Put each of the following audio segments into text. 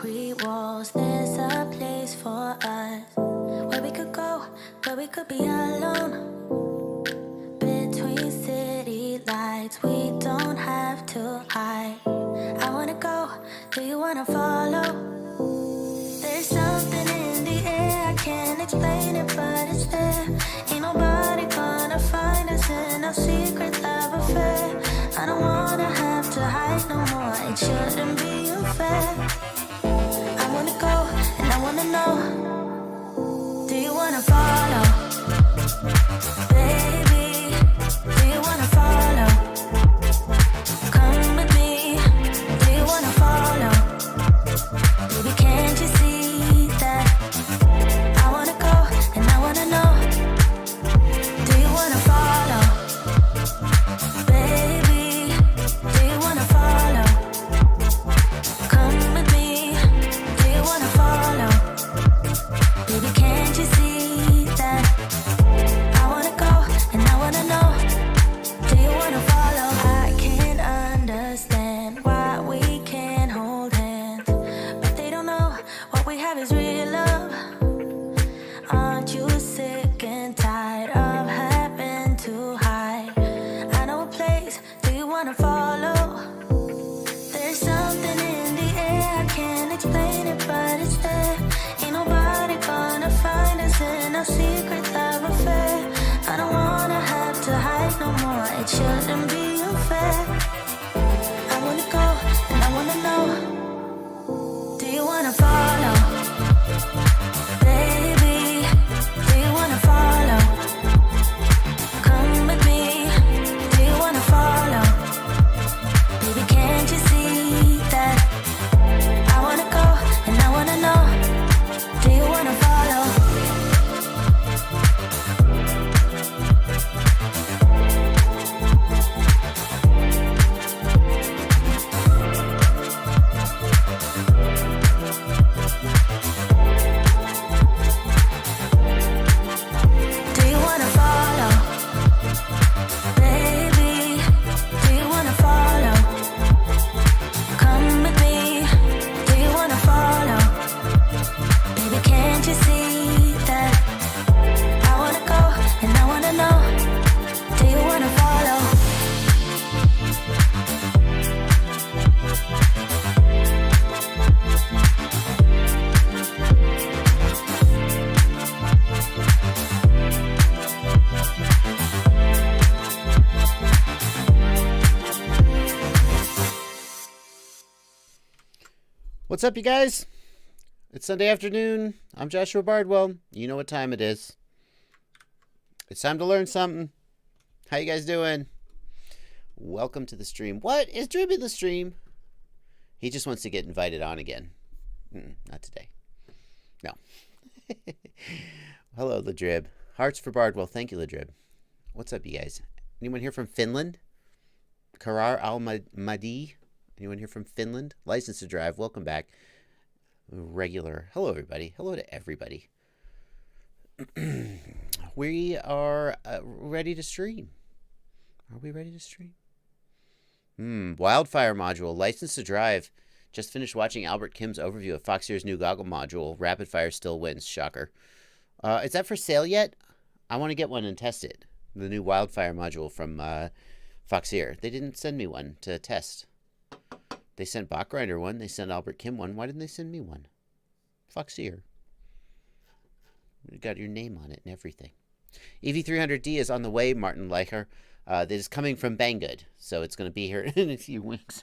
concrete walls. There's a place for us where we could go, where we could be alone. Between city lights, we don't have to hide. I wanna go, do you wanna follow? There's something in the air, I can't explain it, but it's there. Ain't nobody gonna find us in our secret love affair. I don't wanna have to hide no more, it shouldn't be unfair. I wanna go, and I wanna know, do you wanna follow? Baby, do you wanna follow? Come with me, do you wanna follow? Baby, can't you see that? I wanna go, and I wanna know, do you wanna follow? Baby, do you wanna follow? Come with me, do you wanna follow? Baby, can't you see that? I wanna go, and I wanna know, do you wanna follow? I can't understand why we can't hold hands, but they don't know what we have is real love. Aren't you sick and tired of having to hide? I know a place, do you wanna follow? There's something in the air, I can't explain it, but it's there. Ain't nobody gonna find us in our secret love affair. I don't wanna have to hide no more, it shouldn't be unfair. I wanna go, and I wanna know, do you wanna follow? Baby, do you wanna follow? Come with me, do you wanna follow? Baby, can't you see that? I wanna go, and I wanna know, do you wanna follow? Do you wanna follow? Baby, do you wanna follow? Come with me, do you wanna follow? Baby, can't you see that? I wanna go, and I wanna know, do you wanna follow? What's up, you guys? It's Sunday afternoon. I'm Joshua Bardwell. You know what time it is. It's time to learn something. How you guys doing? Welcome to the stream. What? Is Drib in the stream? He just wants to get invited on again. Not today. No. Hello, Ladrib. Hearts for Bardwell. Thank you, Ladrib. What's up, you guys? Anyone here from Finland? Karar Al-Madi? Anyone here from Finland? License to drive. Welcome back. Regular. Hello, everybody. Hello to everybody. We are ready to stream. Are we ready to stream? Wildfire module. License to drive. Just finished watching Albert Kim's overview of Foxeer's new goggle module. Rapid fire still wins. Shocker. Is that for sale yet? I want to get one and test it. The new wildfire module from Foxeer. They didn't send me one to test. They sent Bachgrinder one. They sent Albert Kim one. Why didn't they send me one? Foxeer. You got your name on it and everything. EV300D is on the way, Martin Leicher. That is coming from Banggood, so it's going to be here in a few weeks.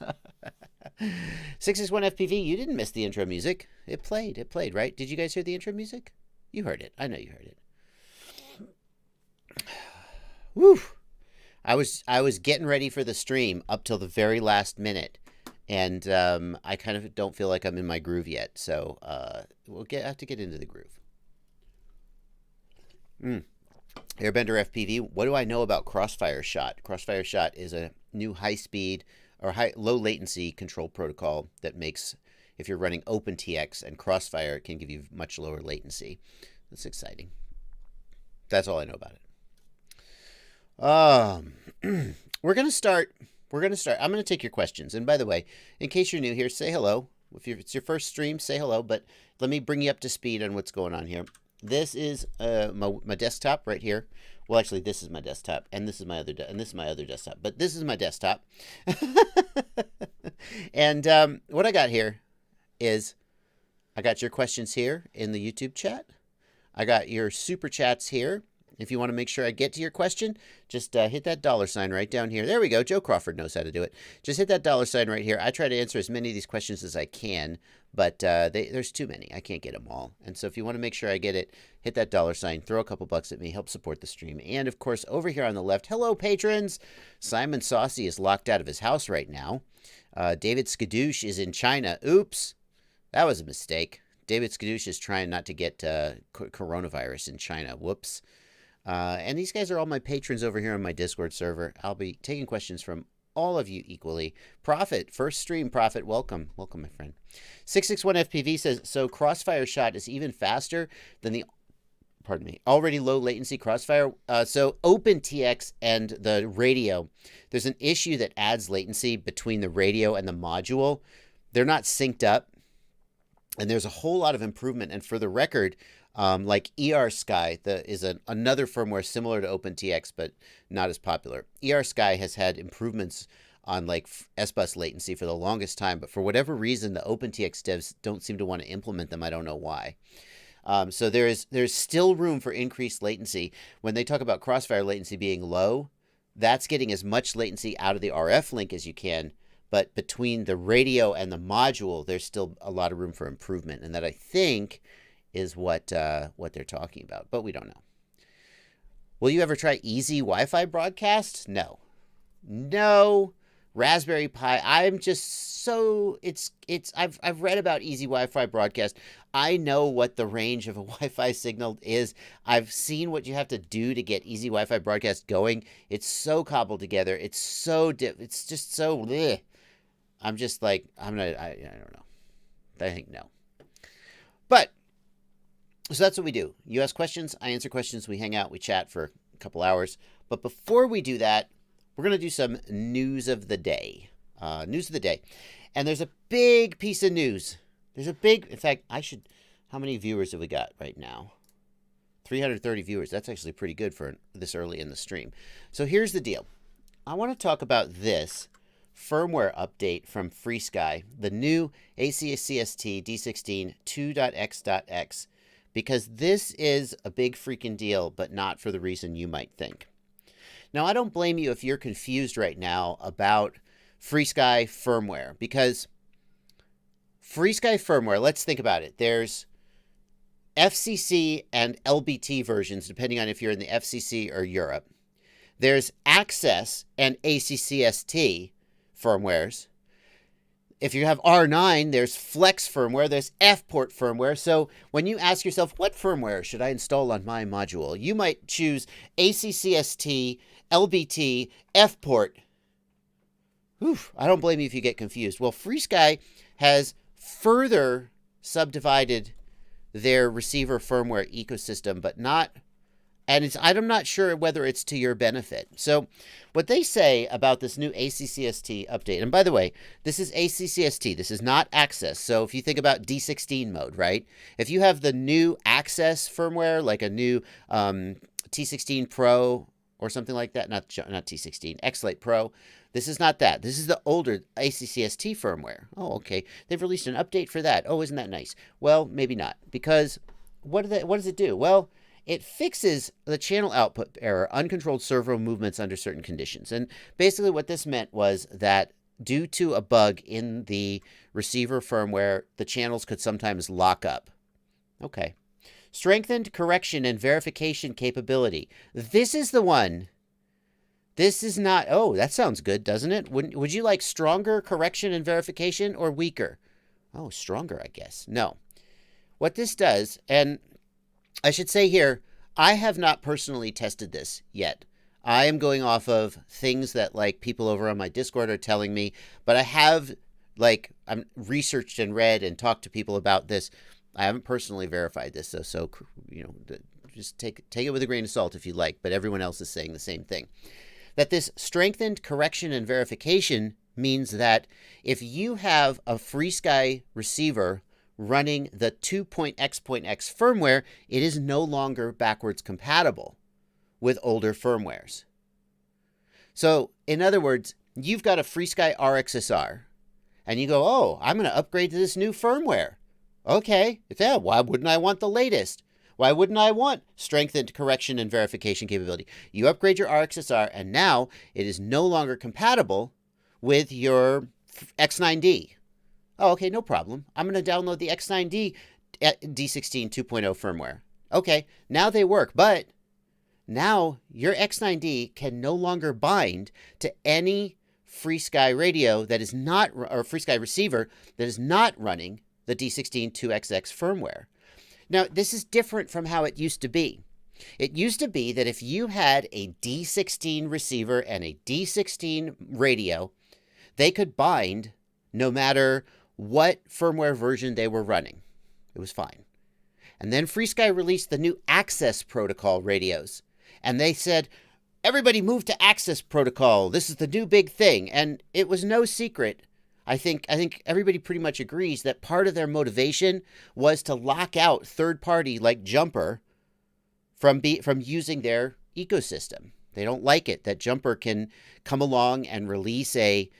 661 FPV, you didn't miss the intro music. It played, right? Did you guys hear the intro music? You heard it. I know you heard it. Woo! I was getting ready for the stream up till the very last minute. And I kind of don't feel like I'm in my groove yet, so we'll have to get into the groove. Airbender FPV. What do I know about Crossfire Shot? Crossfire Shot is a new high-speed or low latency control protocol that makes, if you're running OpenTX and Crossfire, it can give you much lower latency. That's exciting. That's all I know about it. We're gonna start. I'm going to take your questions. And by the way, in case you're new here, say hello. If it's your first stream, say hello, but let me bring you up to speed on what's going on here. This is my desktop right here. Well, actually, this is my desktop, and this is my other desktop, but this is my desktop. And what I got here is I got your questions here in the YouTube chat. I got your super chats here. If you want to make sure I get to your question, just hit that $sign right down here. There we go. Joe Crawford knows how to do it. Just hit that $sign right here. I try to answer as many of these questions as I can, but there's too many. I can't get them all. And so if you want to make sure I get it, hit that $sign, throw a couple bucks at me, help support the stream. And of course, over here on the left, hello, patrons. Simon Saucy is locked out of his house right now. David Skadoosh is in China. Oops, that was a mistake. David Skadoosh is trying not to get coronavirus in China. Whoops. And these guys are all my patrons over here on my Discord server. I'll be taking questions from all of you equally. Prophet, first stream, Prophet, welcome. Welcome, my friend. 661FPV says, so Crossfire shot is even faster than the, already low latency Crossfire. So OpenTX and the radio, there's an issue that adds latency between the radio and the module. They're not synced up. And there's a whole lot of improvement. And for the record, like FrSky is another firmware similar to OpenTX, but not as popular. FrSky has had improvements on like S-bus latency for the longest time, but for whatever reason, the OpenTX devs don't seem to want to implement them. I don't know why. So there's still room for increased latency. When they talk about Crossfire latency being low, that's getting as much latency out of the RF link as you can. But between the radio and the module, there's still a lot of room for improvement. And that, I think, is what they're talking about. But we don't know. Will you ever try easy Wi-Fi broadcast? No. No. Raspberry Pi. I'm just so... I've read about easy Wi-Fi broadcast. I know what the range of a Wi-Fi signal is. I've seen what you have to do to get easy Wi-Fi broadcast going. It's so cobbled together. It's so... It's just so... Bleh. I'm just like, I don't know. I think no. But, so that's what we do. You ask questions, I answer questions, we hang out, we chat for a couple hours. But before we do that, we're going to do some news of the day. News of the day. And there's a big piece of news. In fact, how many viewers have we got right now? 330 viewers. That's actually pretty good for this early in the stream. So here's the deal. I want to talk about this firmware update from FrSky, the new ACCST D16 2.x.x, because this is a big freaking deal, but not for the reason you might think. Now, I don't blame you if you're confused right now about FrSky firmware, because FrSky firmware, let's think about it. There's FCC and LBT versions, depending on if you're in the FCC or Europe. There's Access and ACCST firmwares. If you have R9, there's Flex firmware, there's F-port firmware. So when you ask yourself, what firmware should I install on my module? You might choose ACCST, LBT, F-port. I don't blame you if you get confused. Well, FrSky has further subdivided their receiver firmware ecosystem, but not... And I'm not sure whether it's to your benefit. So what they say about this new ACCST update, and by the way, this is ACCST. This is not Access. So if you think about D16 mode, right? If you have the new Access firmware, like a new T16 Pro or something like that, not T16, X-Lite Pro, this is not that. This is the older ACCST firmware. Oh, okay. They've released an update for that. Oh, isn't that nice? Well, maybe not. Because what does it do? Well, it fixes the channel output error, uncontrolled servo movements under certain conditions. And basically what this meant was that due to a bug in the receiver firmware, the channels could sometimes lock up. Okay. Strengthened correction and verification capability. This is the one. This is not... Oh, that sounds good, doesn't it? Would you like stronger correction and verification or weaker? Oh, stronger, I guess. No. What this does, and... I should say here, I have not personally tested this yet. I am going off of things that like people over on my Discord are telling me, but I have I'm researched and read and talked to people about this. I haven't personally verified this, so just take it with a grain of salt if you like, but everyone else is saying the same thing. That this strengthened correction and verification means that if you have a FrSky receiver running the 2.x.x firmware, it is no longer backwards compatible with older firmwares. So, in other words, you've got a FrSky RXSR, and you go, oh, I'm going to upgrade to this new firmware. Okay, yeah, why wouldn't I want the latest? Why wouldn't I want strengthened correction and verification capability? You upgrade your RXSR, and now it is no longer compatible with your X9D. Oh, okay, no problem. I'm going to download the X9D D16 2.0 firmware. Okay, now they work, but now your X9D can no longer bind to any FrSky radio that is not, or FrSky receiver that is not running the D16 2XX firmware. Now, this is different from how it used to be. It used to be that if you had a D16 receiver and a D16 radio, they could bind no matter what firmware version they were running. It was fine. And then FrSky released the new Access Protocol radios. And they said, everybody move to Access Protocol. This is the new big thing. And it was no secret. I think everybody pretty much agrees that part of their motivation was to lock out third party like Jumper from using their ecosystem. They don't like it that Jumper can come along and release a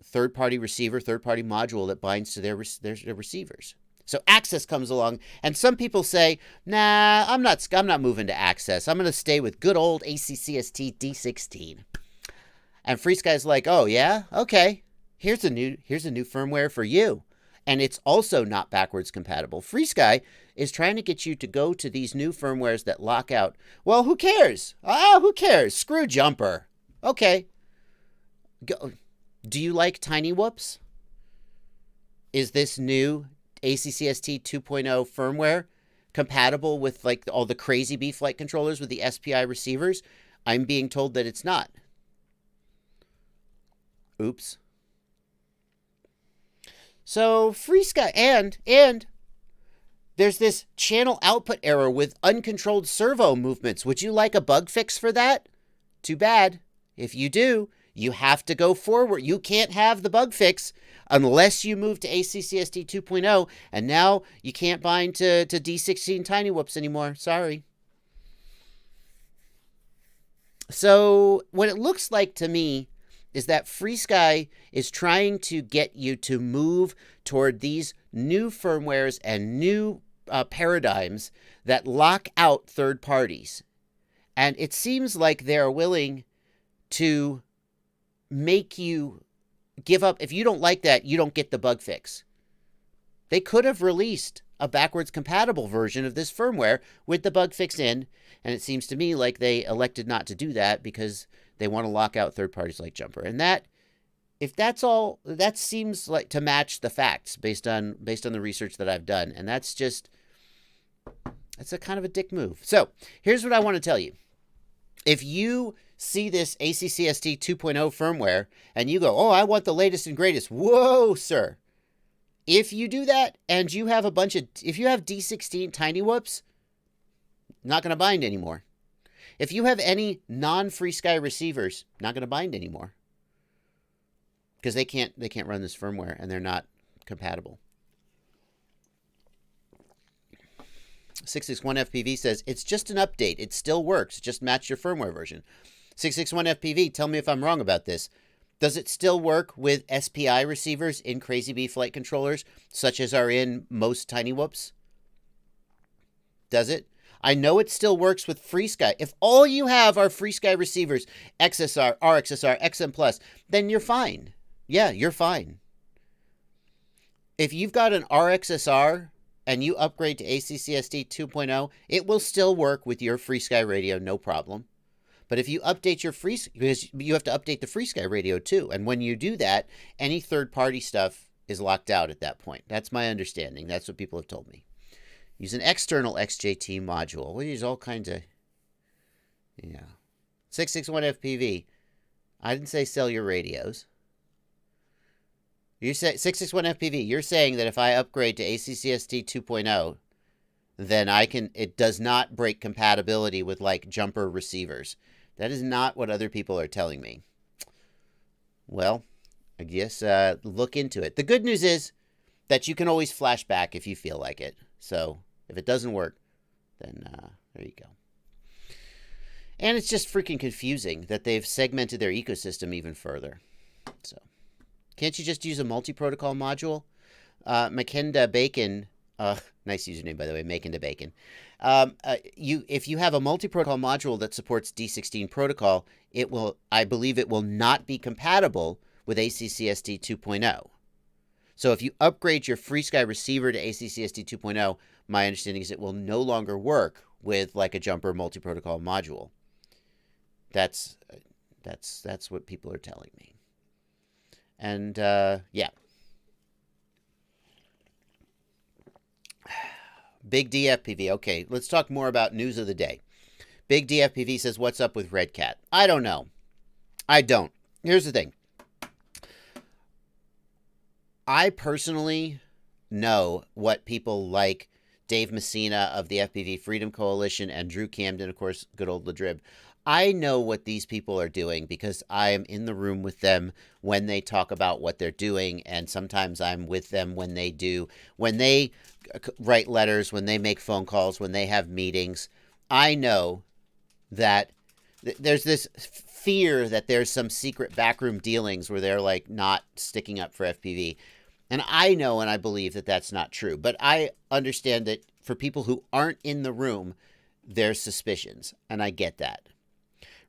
third party receiver, third party module that binds to their receivers. So Access comes along, and some people say, nah, I'm not moving to Access. I'm going to stay with good old ACCST D16. And FrSky's like, oh yeah, okay. Here's a new firmware for you. And it's also not backwards compatible. FrSky is trying to get you to go to these new firmwares that lock out. Well, who cares? Who cares? Screw Jumper. Okay. Go. Do you like CinnaWhoops? Is this new ACCST 2.0 firmware compatible with like all the crazy bee flight controllers with the SPI receivers? I'm being told that it's not. Oops. So FrSky and there's this channel output error with uncontrolled servo movements. Would you like a bug fix for that? Too bad. If you do, you have to go forward. You can't have the bug fix unless you move to ACCST 2.0, and now you can't bind to D16 CinnaWhoops anymore. Sorry. So what it looks like to me is that FrSky is trying to get you to move toward these new firmwares and new paradigms that lock out third parties. And it seems like they're willing to make you give up. If you don't like that, you don't get the bug fix. They could have released a backwards compatible version of this firmware with the bug fix in, and it seems to me like they elected not to do that because they want to lock out third parties like Jumper. And that, if that's all, that seems like to match the facts based on the research that I've done. And that's a kind of a dick move. So here's what I want to tell you. If you see this ACCST 2.0 firmware and you go, oh, I want the latest and greatest. Whoa, sir. If you do that and you have if you have D16 CinnaWhoops, not going to bind anymore. If you have any non-FrSky receivers, not going to bind anymore. Because they can't run this firmware and they're not compatible. 661FPV says, it's just an update. It still works. Just match your firmware version. 661FPV, tell me if I'm wrong about this. Does it still work with SPI receivers in Crazy Bee flight controllers, such as are in most CinnaWhoops? Does it? I know it still works with FrSky. If all you have are FrSky receivers, XSR, RXSR, XM+, then you're fine. Yeah, you're fine. If you've got an RXSR and you upgrade to ACCST 2.0, it will still work with your FrSky radio, no problem. But if you update your because you have to update the FrSky radio too. And when you do that, any third-party stuff is locked out at that point. That's my understanding. That's what people have told me. Use an external XJT module. We use all kinds of, 661FPV. I didn't say sell your radios. You say 661FPV. You're saying that if I upgrade to ACCST 2.0, then it does not break compatibility with like Jumper receivers. That is not what other people are telling me. Well, I guess look into it. The good news is that you can always flash back if you feel like it. So if it doesn't work, then there you go. And it's just freaking confusing that they've segmented their ecosystem even further. So can't you just use a multi-protocol module? Makenda Bacon, nice username by the way, Makenda Bacon. If you have a multi-protocol module that supports D16 protocol, I believe it will not be compatible with ACCSD 2.0. So if you upgrade your FrSky receiver to ACCSD 2.0, my understanding is it will no longer work with like a jumper multi-protocol module. That's what people are telling me. And yeah. Big DFPV. Okay, let's talk more about news of the day. Big DFPV says, what's up with Red Cat? I don't know. I don't. Here's the thing. I personally know what people like Dave Messina of the FPV Freedom Coalition and Drew Camden, of course, good old LaDrib. I know what these people are doing because I am in the room with them when they talk about what they're doing, and sometimes I'm with them when they write letters, when they make phone calls, when they have meetings. I know that there's this fear that there's some secret backroom dealings where they're like not sticking up for FPV. And I know and I believe that that's not true. But I understand that for people who aren't in the room, there's suspicions. And I get that.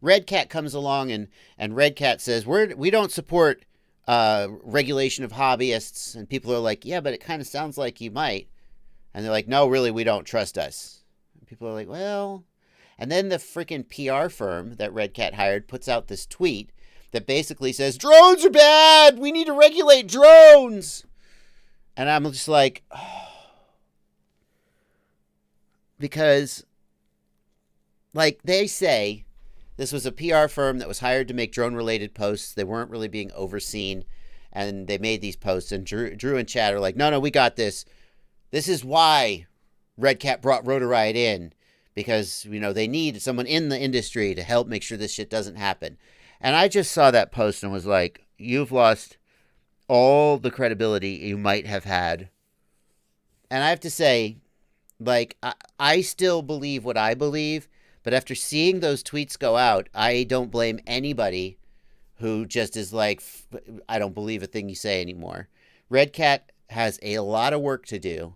Red Cat comes along and Red Cat says, we don't support regulation of hobbyists. And people are like, yeah, but it kind of sounds like you might. And they're like, no, really, we don't trust us. And people are like, well. And then the freaking PR firm that Red Cat hired puts out this tweet that basically says, drones are bad. We need to regulate drones. And I'm just like, oh. Because, like they say, this was a PR firm that was hired to make drone-related posts. They weren't really being overseen, and they made these posts. And Drew and Chad are like, no, we got this. This is why Red Cat brought Rotor Riot in, because, you know, they need someone in the industry to help make sure this shit doesn't happen. And I just saw that post and was like, you've lost all the credibility you might have had. And I have to say, like, I still believe what I believe, but after seeing those tweets go out, I don't blame anybody who just is like, I don't believe a thing you say anymore. Red Cat has a lot of work to do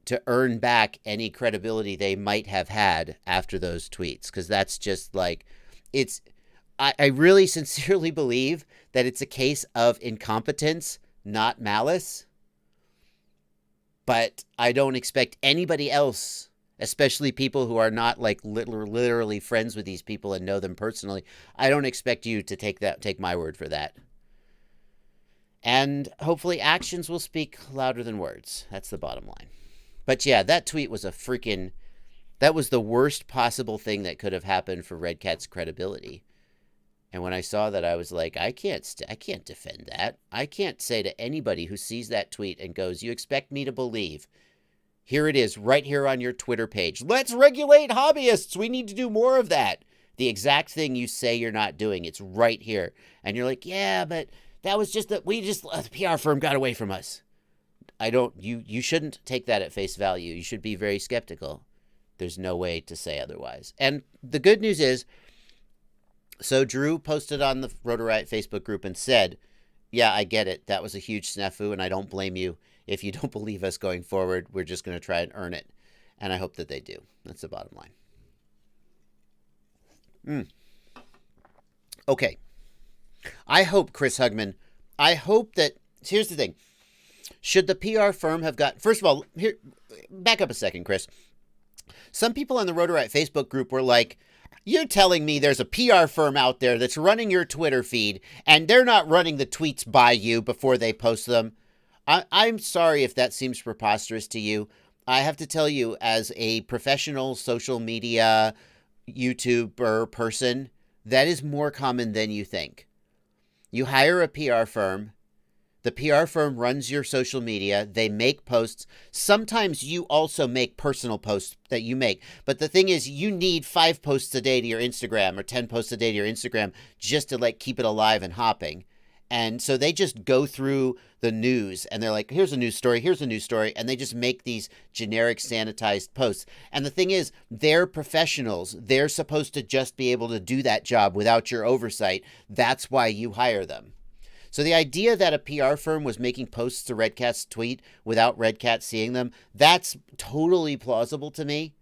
to earn back any credibility they might have had after those tweets, because that's just like, I really sincerely believe that it's a case of incompetence, not malice. But I don't expect anybody else, especially people who are not like literally friends with these people and know them personally. I don't expect you to take my word for that. And hopefully actions will speak louder than words. That's the bottom line. But yeah, that tweet was that was the worst possible thing that could have happened for Red Cat's credibility. And when I saw that, I was like, I can't defend that. I can't say to anybody who sees that tweet and goes, you expect me to believe. Here it is, right here on your Twitter page. Let's regulate hobbyists. We need to do more of that. The exact thing you say you're not doing. It's right here. And you're like, yeah, but that was just the PR firm got away from us. You shouldn't take that at face value. You should be very skeptical. There's no way to say otherwise. And the good news is, so Drew posted on the Rotor Riot Facebook group and said, yeah, I get it. That was a huge snafu, and I don't blame you. If you don't believe us going forward, we're just going to try and earn it. And I hope that they do. That's the bottom line. Okay. I hope, Chris Hugman, here's the thing. Should the PR firm have got, first of all, back up a second, Chris. Some people on the Rotor Riot Facebook group were like, you're telling me there's a PR firm out there that's running your Twitter feed and they're not running the tweets by you before they post them. I'm sorry if that seems preposterous to you. I have to tell you, as a professional social media YouTuber person, that is more common than you think. You hire a PR firm, The PR firm runs your social media. They make posts. Sometimes you also make personal posts that you make. But the thing is, you need 5 posts a day to your Instagram or 10 posts a day to your Instagram just to like keep it alive and hopping. And so they just go through the news and they're like, here's a news story, here's a news story. And they just make these generic sanitized posts. And the thing is, they're professionals. They're supposed to just be able to do that job without your oversight. That's why you hire them. So the idea that a PR firm was making posts to Red Cat's tweet without Red Cat seeing them, that's totally plausible to me.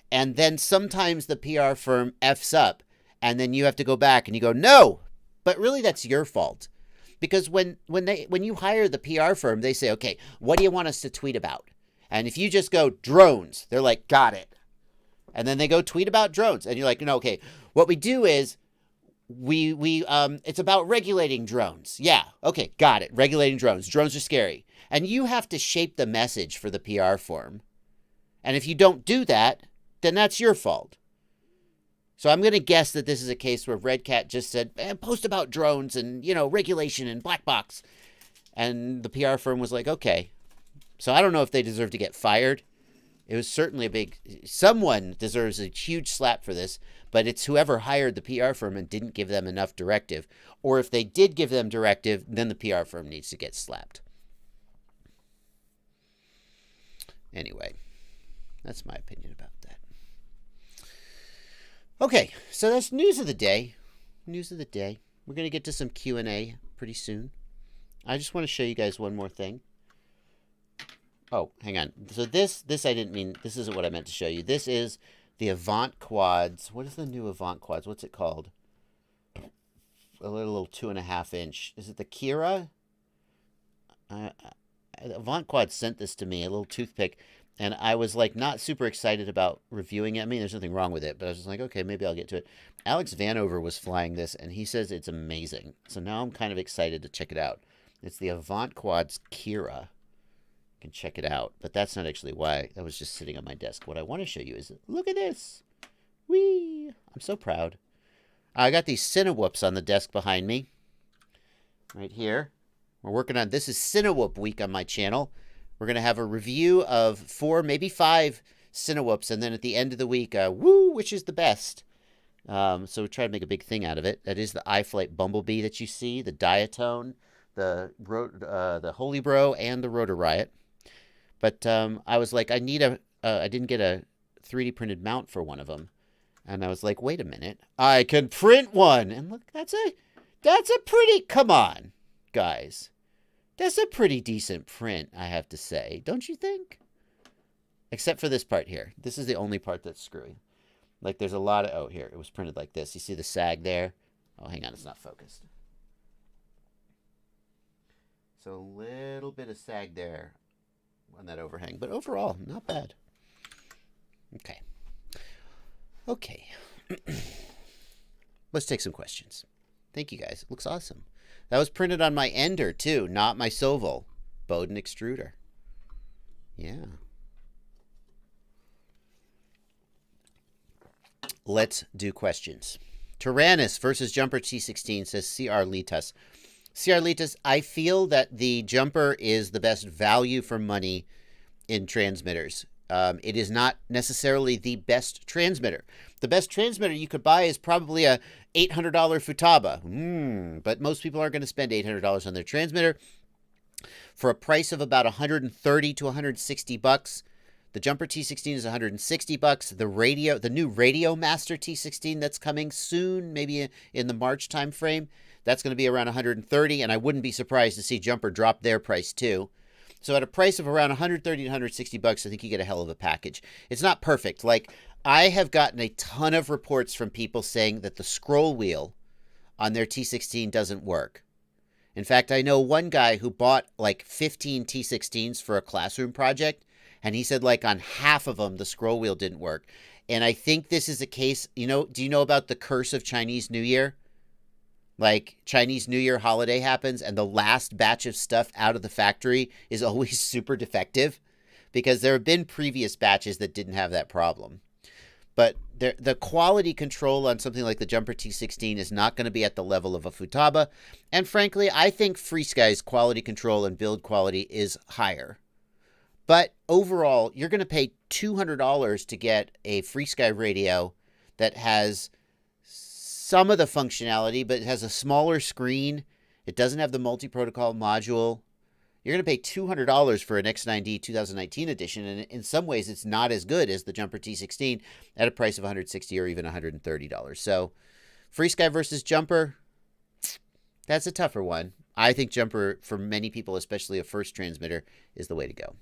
And then sometimes the PR firm F's up and then you have to go back and you go, no, but really that's your fault. Because when you hire the PR firm, they say, okay, what do you want us to tweet about? And if you just go drones, they're like, got it. And then they go tweet about drones. And you're like, no, okay, what we do is it's about regulating drones. Yeah, okay, got it. Regulating drones. Drones are scary. And you have to shape the message for the PR firm. And if you don't do that, then that's your fault. So I'm going to guess that this is a case where Red Cat just said, post about drones and, regulation and black box. And the PR firm was like, okay. So I don't know if they deserve to get fired. It was certainly someone deserves a huge slap for this, but it's whoever hired the PR firm and didn't give them enough directive. Or if they did give them directive, then the PR firm needs to get slapped. Anyway, that's my opinion about that. Okay, so that's news of the day. News of the day. We're going to get to some Q&A pretty soon. I just want to show you guys one more thing. Oh, hang on. So this I didn't mean, this isn't what I meant to show you. This is the Avant Quads. What is the new Avant Quads? What's it called? A little 2.5 inch. Is it the Kira? Avant Quad sent this to me, a little toothpick. And I was like not super excited about reviewing it. I mean, there's nothing wrong with it, but I was just like, okay, maybe I'll get to it. Alex Vanover was flying this, and he says it's amazing. So now I'm kind of excited to check it out. It's the Avant Quads Kira. You can check it out, but that's not actually why that was just sitting on my desk. What I want to show you is, look at this. Whee! I'm so proud. I got these CinnaWhoops on the desk behind me. Right here. We're working on, this is CinnaWhoop week on my channel. We're going to have a review of 4, maybe 5 CinnaWhoops, and then at the end of the week, which is the best? So we try to make a big thing out of it. That is the iFlight Bumblebee that you see, the Diatone, the Holy Bro, and the Rotor Riot. But I was like, I didn't get a 3D printed mount for one of them. And I was like, wait a minute, I can print one. And look, that's a pretty, come on, guys. That's a pretty decent print, I have to say. Don't you think? Except for this part here. This is the only part that's screwy. Like, there's a lot of... Oh, here. It was printed like this. You see the sag there? Oh, hang on. It's not focused. So, a little bit of sag there on that overhang. But overall, not bad. Okay. Okay. Let's take some questions. Thank you, guys. It looks awesome. That was printed on my Ender, too, not my Soval. Bowden extruder. Yeah. Let's do questions. Tyrannus versus Jumper T16 says CR Litas. CR Litas, I feel that the Jumper is the best value for money in transmitters. It is not necessarily the best transmitter. The best transmitter you could buy is probably a $800 Futaba. But most people aren't going to spend $800 on their transmitter. For a price of about $130 to $160, the Jumper T16 is $160. The new Radio Master T16 that's coming soon, maybe in the March timeframe, that's going to be around $130, and I wouldn't be surprised to see Jumper drop their price too. So at a price of around $130 to $160, I think you get a hell of a package. It's not perfect. Like, I have gotten a ton of reports from people saying that the scroll wheel on their T16 doesn't work. In fact, I know one guy who bought like 15 T16s for a classroom project, and he said like on half of them, the scroll wheel didn't work. And I think this is a case, do you know about the curse of Chinese New Year? Like, Chinese New Year holiday happens, and the last batch of stuff out of the factory is always super defective, because there have been previous batches that didn't have that problem. But the quality control on something like the Jumper T16 is not going to be at the level of a Futaba. And frankly, I think FrSky's quality control and build quality is higher. But overall, you're going to pay $200 to get a FrSky radio that has some of the functionality, but it has a smaller screen. It doesn't have the multi-protocol module. You're going to pay $200 for an X9D 2019 edition, and in some ways, it's not as good as the Jumper T16 at a price of $160 or even $130. So, FrSky versus Jumper, that's a tougher one. I think Jumper, for many people, especially a first transmitter, is the way to go.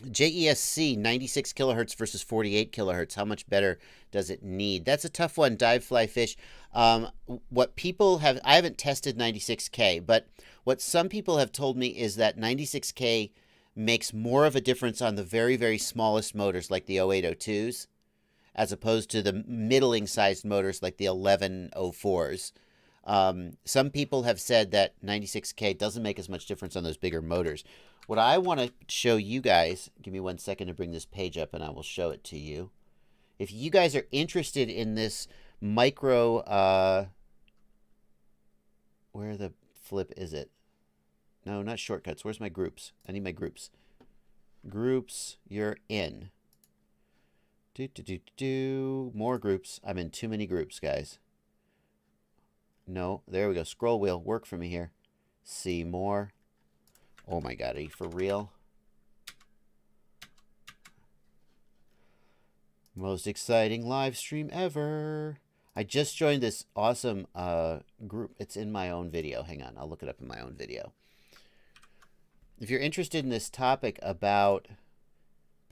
JESC 96 kilohertz versus 48 kilohertz. How much better does it need? That's a tough one. Dive, fly, fish. What people have, I haven't tested 96K, but what some people have told me is that 96K makes more of a difference on the very, very smallest motors like the 0802s, as opposed to the middling sized motors like the 1104s. Some people have said that 96K doesn't make as much difference on those bigger motors. What I want to show you guys, give me 1 second to bring this page up and I will show it to you. If you guys are interested in this micro, where the flip is it? No, not shortcuts. Where's my groups? I need my groups. Groups, you're in. More groups. I'm in too many groups, guys. No, there we go. Scroll wheel, work for me here. See more. Oh my God, are you for real? Most exciting live stream ever. I just joined this awesome group. It's in my own video. Hang on, I'll look it up in my own video. If you're interested in this topic about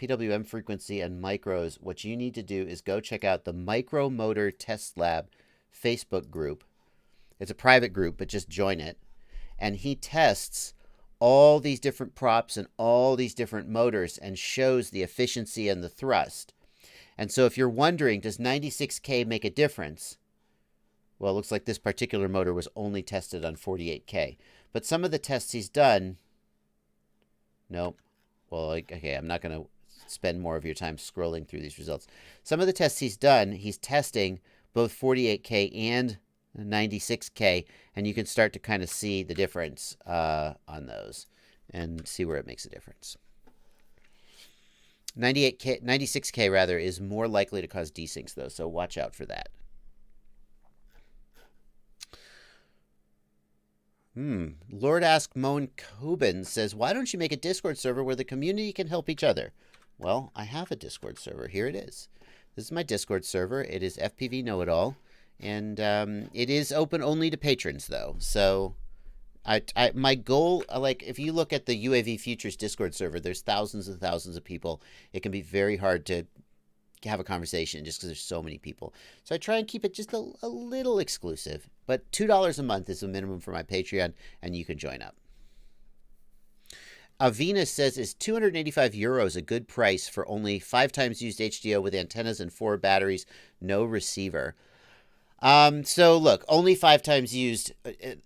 PWM frequency and micros, what you need to do is go check out the Micro Motor Test Lab Facebook group. It's a private group, but just join it. And he tests all these different props and all these different motors and shows the efficiency and the thrust. And so if you're wondering, does 96K make a difference? Well, it looks like this particular motor was only tested on 48K. But some of the tests he's done, nope. Well, okay, I'm not going to spend more of your time scrolling through these results. Some of the tests he's done, he's testing both 48K and 96K, and you can start to kind of see the difference on those and see where it makes a difference. 96K rather is more likely to cause desyncs though, so watch out for that. Lord Ask Moan Coben says, why don't you make a Discord server where the community can help each other? Well, I have a Discord server. Here it is. This is my Discord server. It is FPV Know-It-All. And it is open only to patrons, though. So my goal, like, if you look at the UAV Futures Discord server, there's thousands and thousands of people. It can be very hard to have a conversation just because there's so many people. So I try and keep it just a little exclusive. But $2 a month is the minimum for my Patreon, and you can join up. Avina says, is 285 euros a good price for only 5 times used HDO with antennas and 4 batteries, no receiver? So look, only 5 times used.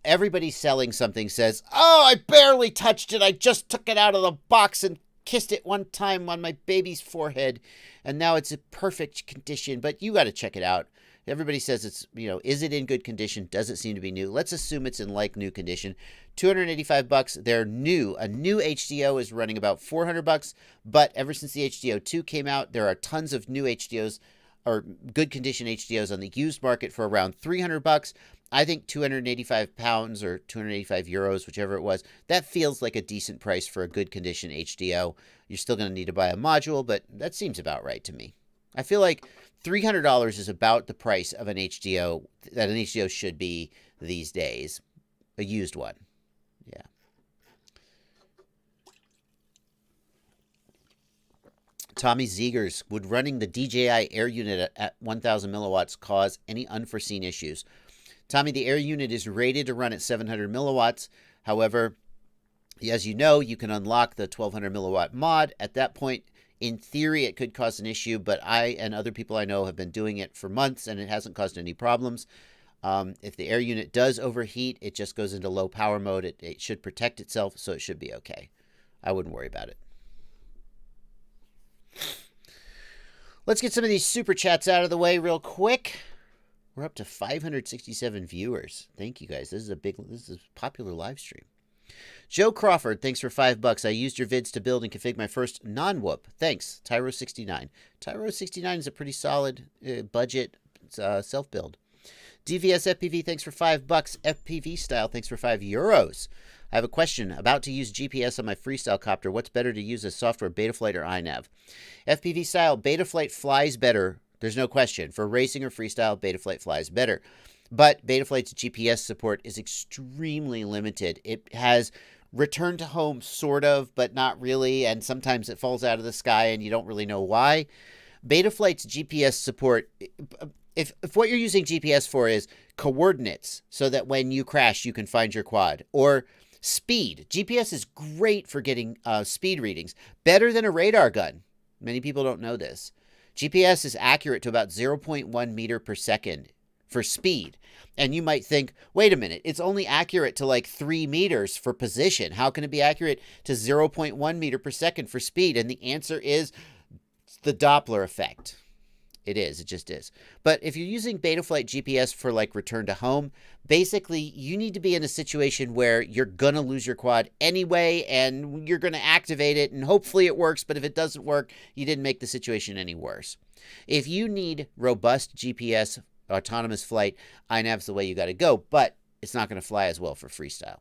Everybody selling something says, oh, I barely touched it. I just took it out of the box and kissed it one time on my baby's forehead. And now it's in perfect condition, but you got to check it out. Everybody says it's, is it in good condition? Does it seem to be new? Let's assume it's in like new condition. $285. They're new. A new HDO is running about $400, but ever since the HDO 2 came out, there are tons of new HDOs or good condition HDOs on the used market for around $300. I think 285 pounds or 285 euros, whichever it was, that feels like a decent price for a good condition HDO. You're still going to need to buy a module, but that seems about right to me. I feel like $300 is about the price of an HDO that an HDO should be these days. A used one. Yeah. Tommy Ziegers, would running the DJI Air unit at 1,000 milliwatts cause any unforeseen issues? Tommy, the Air unit is rated to run at 700 milliwatts. However, as you know, you can unlock the 1,200 milliwatt mod. At that point, in theory, it could cause an issue, but I and other people I know have been doing it for months, and it hasn't caused any problems. If the Air unit does overheat, it just goes into low power mode. It should protect itself, so it should be okay. I wouldn't worry about it. Let's get some of these super chats out of the way real quick. We're up to 567 viewers. Thank you guys. This is a popular live stream. Joe Crawford, thanks for $5. I used your vids to build and configure my first non-whoop. Thanks, Tyro69. Tyro69 is a pretty solid budget self-build. DVS FPV, thanks for $5. FPV Style, thanks for €5. I have a question. About to use GPS on my freestyle copter. What's better to use as software, Betaflight or iNav? FPV Style, Betaflight flies better. There's no question. For racing or freestyle, Betaflight flies better. But Betaflight's GPS support is extremely limited. It has return to home, sort of, but not really. And sometimes it falls out of the sky and you don't really know why. Betaflight's GPS support, if what you're using GPS for is coordinates so that when you crash, you can find your quad, or speed. GPS is great for getting speed readings, better than a radar gun. Many people don't know this. GPS is accurate to about 0.1 meter per second for speed. And you might think, wait a minute, it's only accurate to like 3 meters for position. How can it be accurate to 0.1 meter per second for speed? And the answer is the Doppler effect. It is. It just is. But if you're using Betaflight GPS for like return to home, basically you need to be in a situation where you're going to lose your quad anyway, and you're going to activate it, and hopefully it works. But if it doesn't work, you didn't make the situation any worse. If you need robust GPS autonomous flight, iNav's the way you got to go, but it's not going to fly as well for freestyle.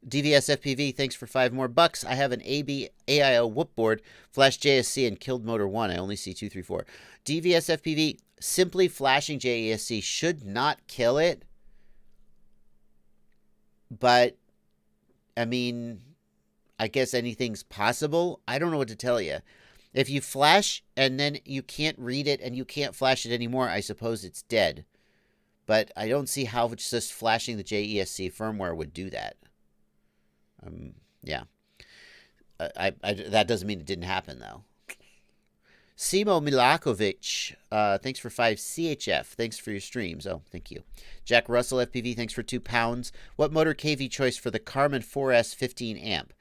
DVS FPV, thanks for $5 more. I have an AIO whoop board, flash JSC, and killed motor 1. I only see 2, 3, 4. DVS FPV, simply flashing JSC should not kill it. But, I mean, I guess anything's possible. I don't know what to tell you. If you flash and then you can't read it and you can't flash it anymore, I suppose it's dead. But I don't see how just flashing the JESC firmware would do that. Yeah. That doesn't mean it didn't happen, though. Simo Milakovic, thanks for 5 CHF. Thanks for your streams. Oh, thank you. Jack Russell FPV, thanks for £2. What motor KV choice for the Karman 4S 15 amp?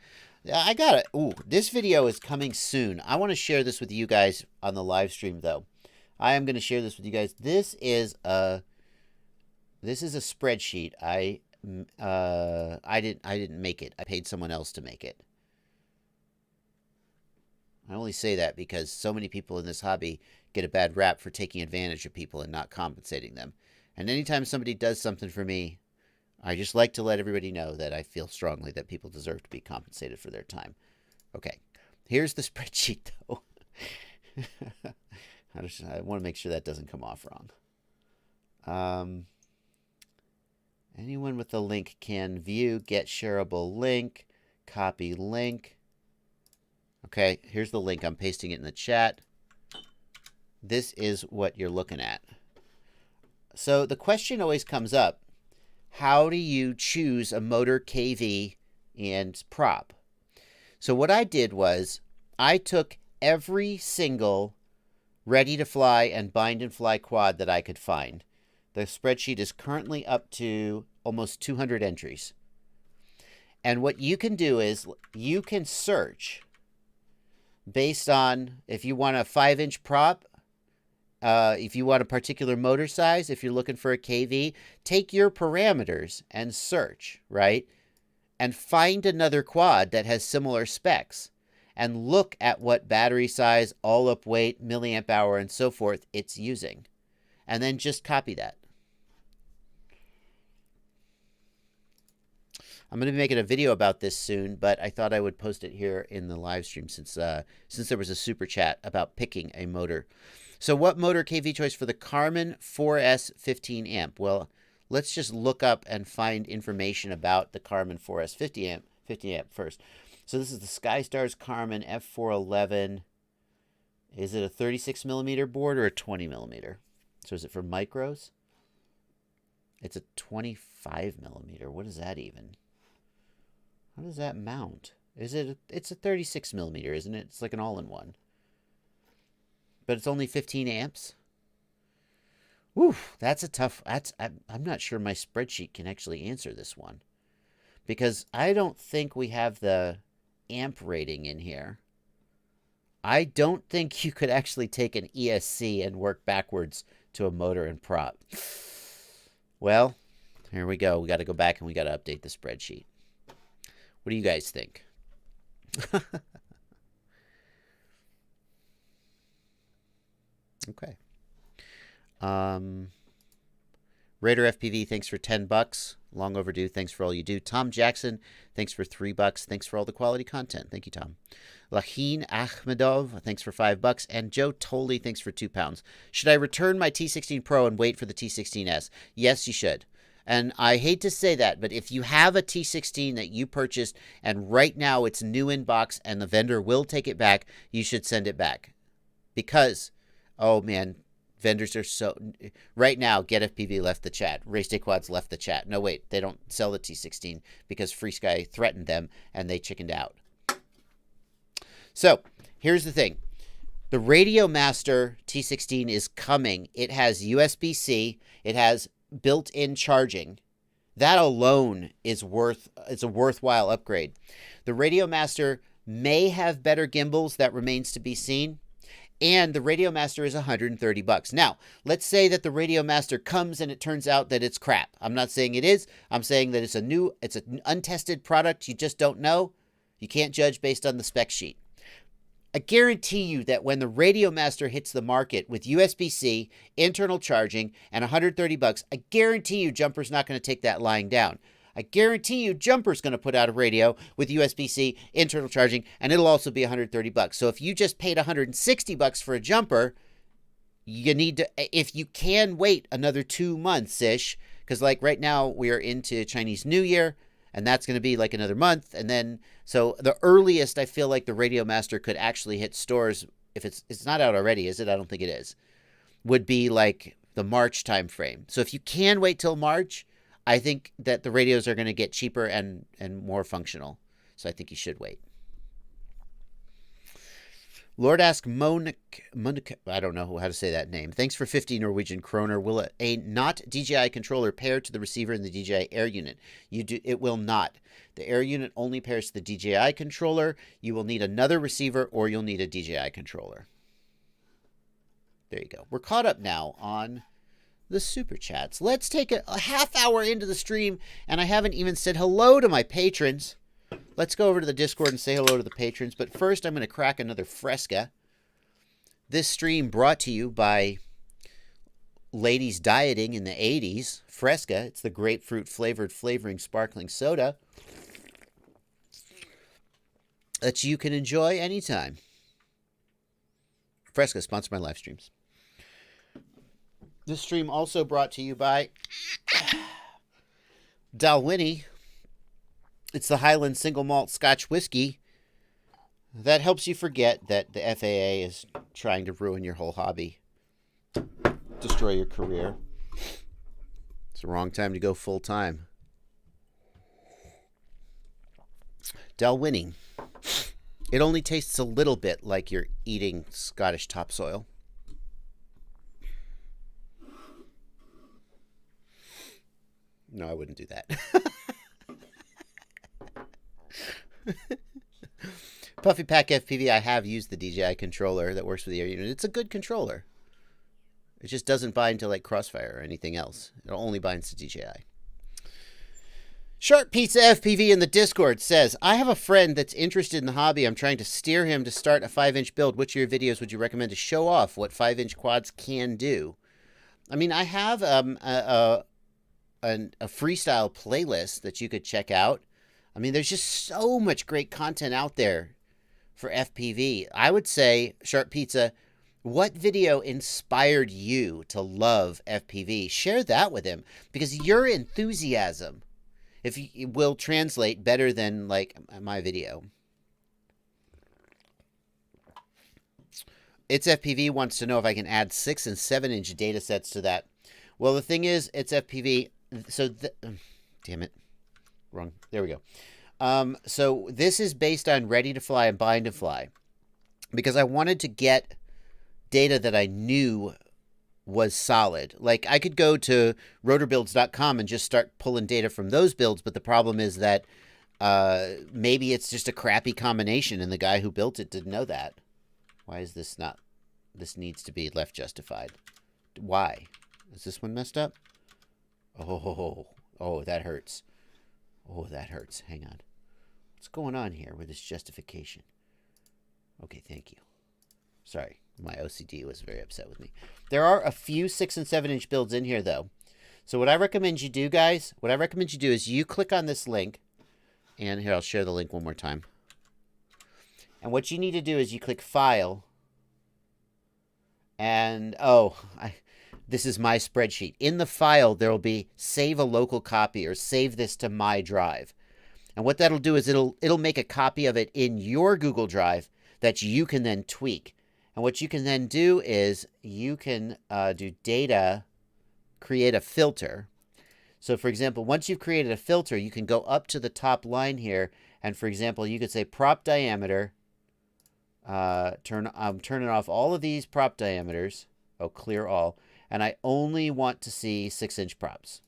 I got it. Ooh, this video is coming soon. I want to share this with you guys on the live stream, though. I am going to share this with you guys. This is a spreadsheet. I didn't make it. I paid someone else to make it. I only say that because so many people in this hobby get a bad rap for taking advantage of people and not compensating them. And anytime somebody does something for me, I just like to let everybody know that I feel strongly that people deserve to be compensated for their time. Okay, here's the spreadsheet, though. I want to make sure that doesn't come off wrong. Anyone with the link can view, get shareable link, copy link. Okay, here's the link. I'm pasting it in the chat. This is what you're looking at. So the question always comes up. How do you choose a motor, KV, and prop? So what I did was I took every single ready to fly and bind and fly quad that I could find. The spreadsheet is currently up to almost 200 entries. And what you can do is you can search based on if you want a 5-inch prop, if you want a particular motor size, if you're looking for a KV, take your parameters and search, right? And find another quad that has similar specs and look at what battery size, all-up weight, milliamp hour, and so forth it's using. And then just copy that. I'm going to be making a video about this soon, but I thought I would post it here in the live stream since there was a super chat about picking a motor. So what motor KV choice for the Karman 4S 15 amp? Well, let's just look up and find information about the Karman 4S 50 amp first. So this is the SkyStars Karman F411. Is it a 36 millimeter board or a 20 millimeter? So is it for micros? It's a 25 millimeter. What is that even? How does that mount? It's a 36 millimeter, isn't it? It's like an all-in-one. But it's only 15 amps. Woo, that's a tough. I'm not sure my spreadsheet can actually answer this one. because I don't think we have the amp rating in here. I don't think you could actually take an ESC and work backwards to a motor and prop. Well, here we go. We got to go back and we got to update the spreadsheet. What do you guys think? Okay. Raider FPV, thanks for $10. Long overdue. Thanks for all you do. Tom Jackson, thanks for $3. Thanks for all the quality content. Thank you, Tom. Lahin Ahmedov, thanks for $5. And Joe Tolley, thanks for £2. Should I return my T16 Pro and wait for the T16S? Yes, you should. And I hate to say that, but if you have a T16 that you purchased and right now it's new in box and the vendor will take it back, you should send it back. Because, oh man, vendors are so... Right now, Get FPV left the chat. Race Day Quads left the chat. No, wait, they don't sell the T16 because FrSky threatened them and they chickened out. So, here's the thing. The Radio Master T16 is coming. It has USB-C. It has built-in charging. That alone is it's a worthwhile upgrade. The Radio Master may have better gimbals. That remains to be seen. And the Radio Master is $130. Now, let's say that the Radio Master comes and it turns out that it's crap. I'm not saying it is. I'm saying that it's an untested product. You just don't know. You can't judge based on the spec sheet. I guarantee you that when the Radio Master hits the market with USB-C, internal charging, and $130, I guarantee you Jumper's not going to take that lying down. I guarantee you Jumper's going to put out a radio with USB-C, internal charging, and it'll also be $130. So if you just paid $160 for a Jumper, you need to, if you can wait another 2 months-ish, because like right now we are into Chinese New Year, and that's going to be like another month. And then, so the earliest I feel like the Radio Master could actually hit stores, if it's not out already, is it? I don't think it is, would be like the March time frame. So if you can wait till March, I think that the radios are going to get cheaper and more functional. So I think you should wait. Lord Ask Monique, I don't know how to say that name. Thanks for 50 Norwegian kroner. Will a not DJI controller pair to the receiver in the DJI Air unit? It will not. The Air unit only pairs to the DJI controller. You will need another receiver or you'll need a DJI controller. There you go. We're caught up now on the super chats. Let's take a half hour into the stream and I haven't even said hello to my patrons. Let's go over to the Discord and say hello to the patrons. But first, I'm going to crack another FrSky. This stream brought to you by ladies dieting in the 80s. FrSky. It's the grapefruit flavoring sparkling soda that you can enjoy anytime. FrSky, sponsor my live streams. This stream also brought to you by Dalwhinnie. It's the Highland Single Malt Scotch Whiskey that helps you forget that the FAA is trying to ruin your whole hobby, destroy your career. It's the wrong time to go full time. Dalwhinnie. It only tastes a little bit like you're eating Scottish topsoil. No, I wouldn't do that. Puffy Pack FPV, I have used the DJI controller that works with the Air unit. It's a good controller. It just doesn't bind to like Crossfire or anything else. It only binds to DJI. Sharp Pizza FPV in the Discord says, I have a friend that's interested in the hobby. I'm trying to steer him to start a 5-inch build. Which of your videos would you recommend to show off what 5-inch quads can do? I mean, I have a freestyle playlist that you could check out. I mean, there's just so much great content out there for FPV. I would say, Sharp Pizza, what video inspired you to love FPV? Share that with him, because your enthusiasm, if you will, translate better than like my video. It's FPV wants to know if I can add 6 and 7-inch data sets to that. Well, the thing is, it's FPV. So, damn it. Wrong. There we go. So this is based on ready to fly and bind to fly, because I wanted to get data that I knew was solid. Like, I could go to rotorbuilds.com and just start pulling data from those builds, but the problem is that maybe it's just a crappy combination and the guy who built it didn't know that. Why is this not? This needs to be left justified. Why? Is this one messed up? Oh, that hurts. Oh, that hurts. Hang on. What's going on here with this justification? Okay, thank you. Sorry, my OCD was very upset with me. There are a few 6 and 7 inch builds in here, though. So what I recommend you do, guys, is you click on this link. And here, I'll share the link one more time. And what you need to do is you click File. And, this is my spreadsheet. In the file, there will be Save a Local Copy or Save this to my drive. And what that'll do is it'll make a copy of it in your Google Drive that you can then tweak. And what you can then do is you can do data, create a filter. So, for example, once you've created a filter, you can go up to the top line here. And, for example, you could say prop diameter. I'm turning off all of these prop diameters. Oh, clear all. And I only want to see 6-inch props.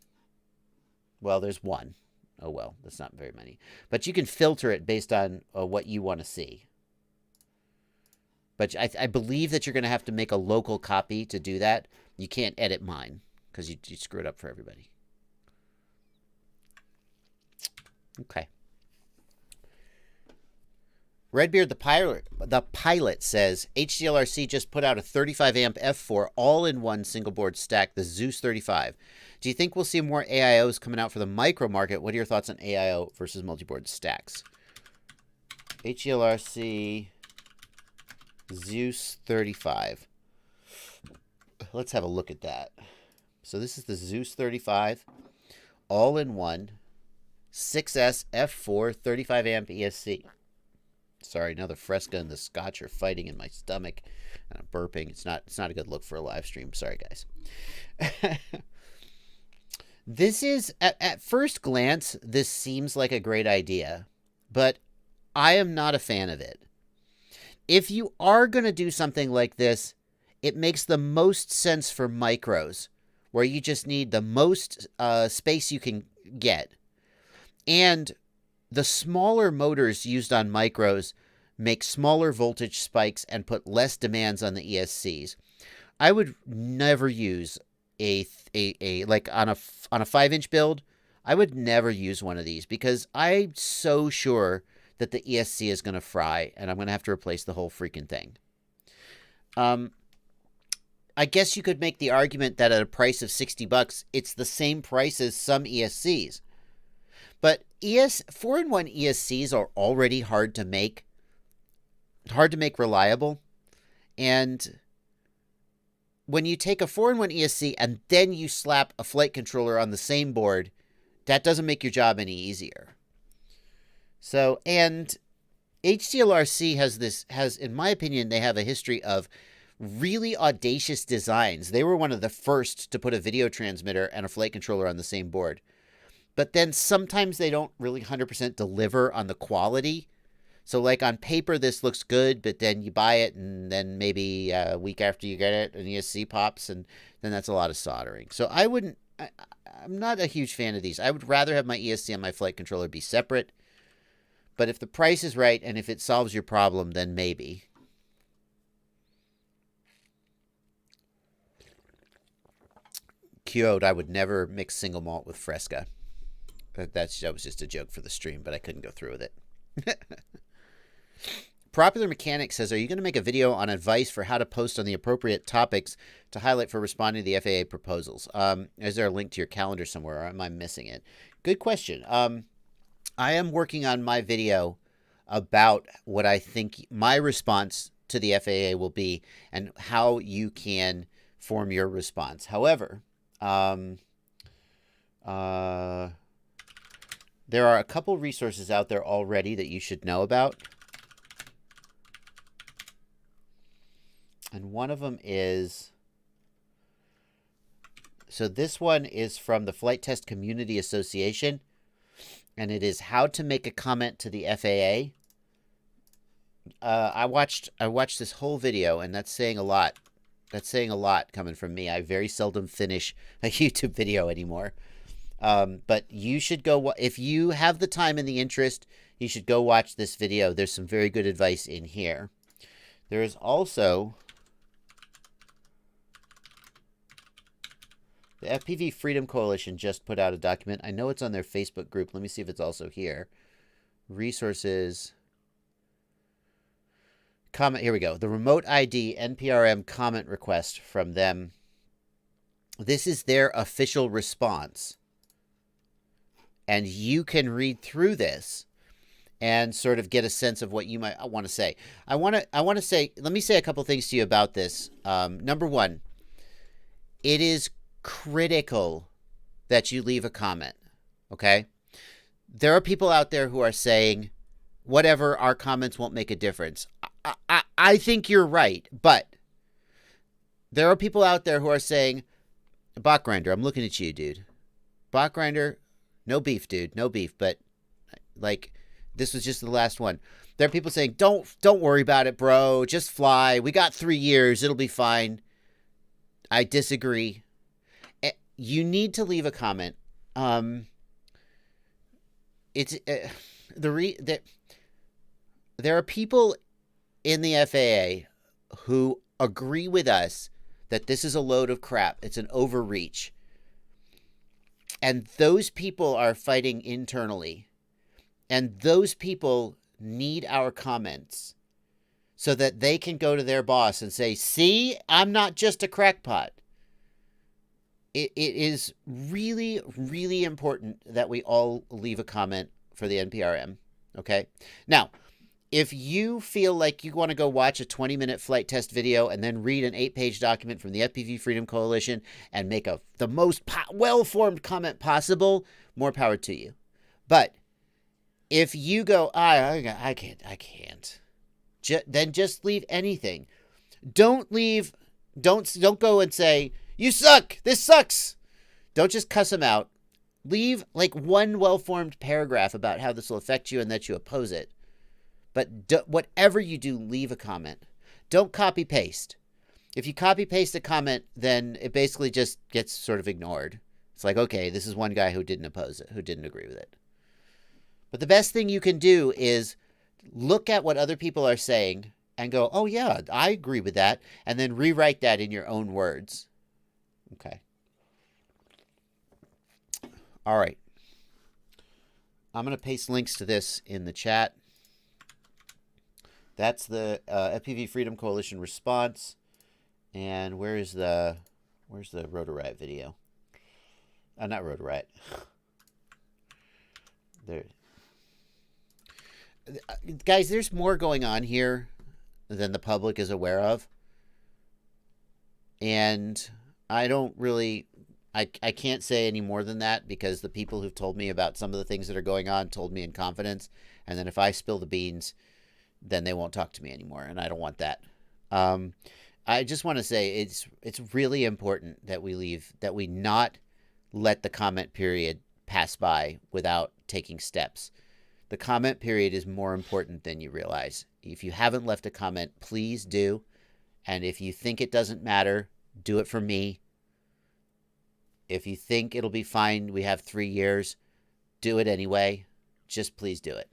Well, there's one. Oh, well, that's not very many. But you can filter it based on what you want to see. But I believe that you're going to have to make a local copy to do that. You can't edit mine because you screw it up for everybody. Okay. Redbeard the pilot says, HDLRC just put out a 35 amp F4 all-in-one single board stack, the Zeus 35. Do you think we'll see more AIOs coming out for the micro market? What are your thoughts on AIO versus multi-board stacks? HDLRC Zeus 35. Let's have a look at that. So this is the Zeus 35 all-in-one 6S F4 35 amp ESC. Sorry, now the FrSky and the Scotch are fighting in my stomach, and I'm burping. It's not a good look for a live stream. Sorry, guys. This is, at first glance, this seems like a great idea, but I am not a fan of it. If you are going to do something like this, it makes the most sense for micros, where you just need the most space you can get. And the smaller motors used on micros make smaller voltage spikes and put less demands on the ESCs. I would never use like on a 5-inch build, I would never use one of these because I'm so sure that the ESC is going to fry and I'm going to have to replace the whole freaking thing. I guess you could make the argument that at a price of $60, it's the same price as some ESCs. But 4-in-1 ESCs are already hard to make reliable. And when you take a 4-in-1 ESC and then you slap a flight controller on the same board, that doesn't make your job any easier. So, and HDLRC has, in my opinion, they have a history of really audacious designs. They were one of the first to put a video transmitter and a flight controller on the same board. But then sometimes they don't really 100% deliver on the quality. So like on paper, this looks good, but then you buy it and then maybe a week after you get it, an ESC pops and then that's a lot of soldering. So I'm not a huge fan of these. I would rather have my ESC and my flight controller be separate. But if the price is right and if it solves your problem, then maybe. Q'd, I would never mix single malt with FrSky. That was just a joke for the stream, but I couldn't go through with it. Popular Mechanic says, are you going to make a video on advice for how to post on the appropriate topics to highlight for responding to the FAA proposals? Is there a link to your calendar somewhere, or am I missing it? Good question. I am working on my video about what I think my response to the FAA will be and how you can form your response. However, there are a couple resources out there already that you should know about. And one of them is, so this one is from the Flight Test Community Association, and it is how to make a comment to the FAA. I watched this whole video, and that's saying a lot That's saying a lot coming from me. I very seldom finish a YouTube video anymore. But you should go, if you have the time and the interest, you should go watch this video. There's some very good advice in here. There is also the FPV Freedom Coalition just put out a document. I know it's on their Facebook group. Let me see if it's also here. Resources. Comment. Here we go. The Remote ID NPRM comment request from them. This is their official response. And you can read through this and sort of get a sense of what you might want to say. I want to say, let me say a couple things to you about this. Number one, it is critical that you leave a comment. Okay? There are people out there who are saying, whatever, our comments won't make a difference. I think you're right, but there are people out there who are saying, Bot Grinder, I'm looking at you, dude. Bot Grinder, no beef, dude, no beef, but like, this was just the last one. There are people saying, don't worry about it, bro. Just fly. We got 3 years. It'll be fine. I disagree. You need to leave a comment. There are people in the FAA who agree with us that this is a load of crap. It's an overreach. And those people are fighting internally. And those people need our comments so that they can go to their boss and say, see, I'm not just a crackpot. It is really, really important that we all leave a comment for the NPRM. Okay? Now, if you feel like you want to go watch a 20-minute flight test video and then read an 8-page document from the FPV Freedom Coalition and make the most well-formed comment possible, more power to you. But if you go, I can't, then just leave anything. Don't go and say, you suck, this sucks. Don't just cuss them out. Leave like one well-formed paragraph about how this will affect you and that you oppose it. But whatever you do, leave a comment. Don't copy-paste. If you copy-paste a comment, then it basically just gets sort of ignored. It's like, okay, this is one guy who didn't oppose it, who didn't agree with it. But the best thing you can do is look at what other people are saying and go, oh, yeah, I agree with that, and then rewrite that in your own words. Okay. All right. I'm going to paste links to this in the chat. That's the FPV Freedom Coalition response. And where's the Rotor Riot video? Not Rotor Riot. There. Guys, there's more going on here than the public is aware of. And I don't really... I can't say any more than that because the people who've told me about some of the things that are going on told me in confidence. And then if I spill the beans, then they won't talk to me anymore. And I don't want that. I just want to say it's really important that we not let the comment period pass by without taking steps. The comment period is more important than you realize. If you haven't left a comment, please do. And if you think it doesn't matter, do it for me. If you think it'll be fine, we have 3 years, do it anyway. Just please do it.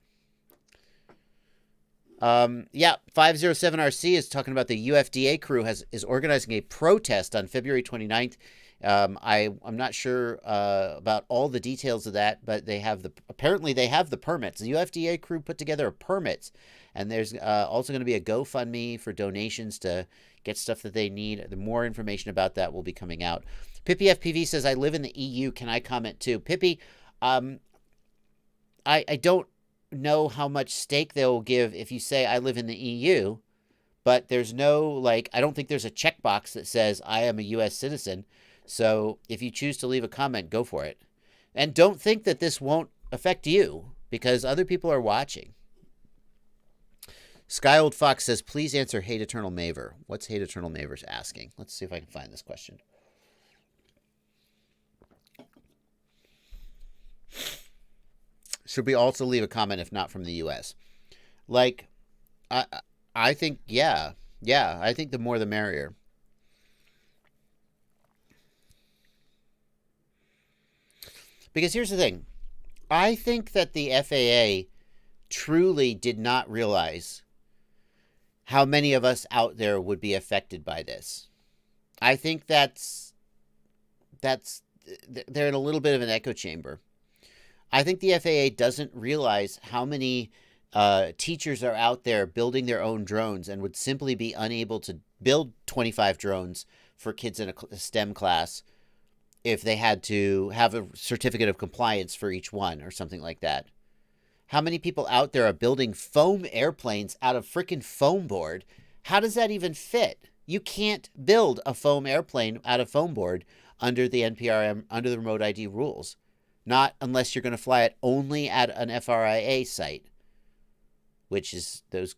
Yeah, 507RC is talking about the UFDA crew is organizing a protest on February 29th. I'm not sure about all the details of that, but apparently they have the permits. The UFDA crew put together permits, and there's also going to be a GoFundMe for donations to get stuff that they need. The more information about that will be coming out. Pippi FPV says, I live in the EU. Can I comment too? Pippi, I don't know how much stake they'll give if you say I live in the EU, but there's no, I don't think there's a checkbox that says I am a U.S. citizen. So if you choose to leave a comment, go for it. And don't think that this won't affect you because other people are watching. Sky Old Fox says, please answer Hate Eternal Maver. What's Hate Eternal Maver's asking? Let's see if I can find this question. Should we also leave a comment if not from the U.S.? I think, yeah. I think the more the merrier. Because here's the thing. I think that the FAA truly did not realize how many of us out there would be affected by this. I think that's they're in a little bit of an echo chamber. I think the FAA doesn't realize how many teachers are out there building their own drones and would simply be unable to build 25 drones for kids in a STEM class if they had to have a certificate of compliance for each one or something like that. How many people out there are building foam airplanes out of freaking foam board? How does that even fit? You can't build a foam airplane out of foam board under the NPRM, under the remote ID rules. Not unless you're going to fly it only at an FRIA site, which is those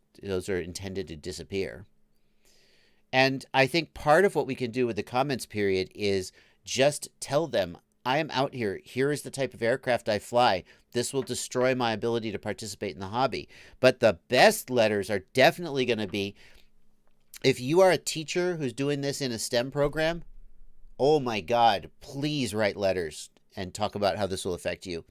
are intended to disappear. And I think part of what we can do with the comments period is just tell them, I am out here. Here is the type of aircraft I fly. This will destroy my ability to participate in the hobby. But the best letters are definitely going to be, if you are a teacher who's doing this in a STEM program, oh my God, please write letters and talk about how this will affect you.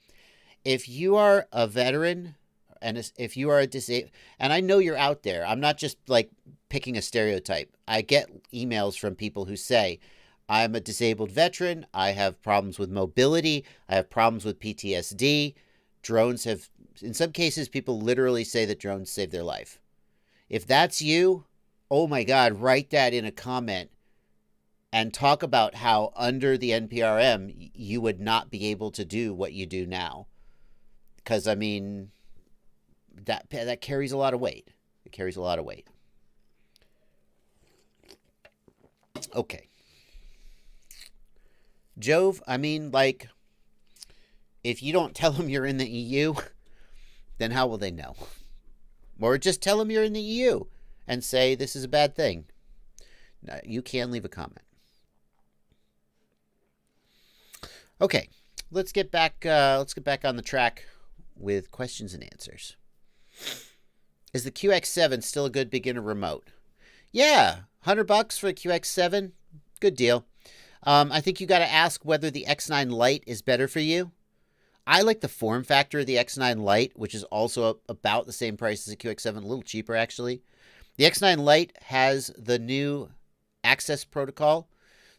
If you are a veteran, and if you are a disabled, and I know you're out there, I'm not just like picking a stereotype. I get emails from people who say, I'm a disabled veteran, I have problems with mobility, I have problems with PTSD. Drones have, in some cases, people literally say that drones saved their life. If that's you, oh my God, write that in a comment and talk about how under the NPRM you would not be able to do what you do now. Because, I mean, that carries a lot of weight. It carries a lot of weight. Okay. Jove, I mean, like, if you don't tell them you're in the EU, then how will they know? Or just tell them you're in the EU and say this is a bad thing. No, you can leave a comment. Okay, let's get back on the track with questions and answers. Is the QX7 still a good beginner remote? Yeah, $100 for the QX7, good deal. I think you got to ask whether the X9 Lite is better for you. I like the form factor of the X9 Lite, which is also about the same price as the QX7, a little cheaper actually. The X9 Lite has the new access protocol,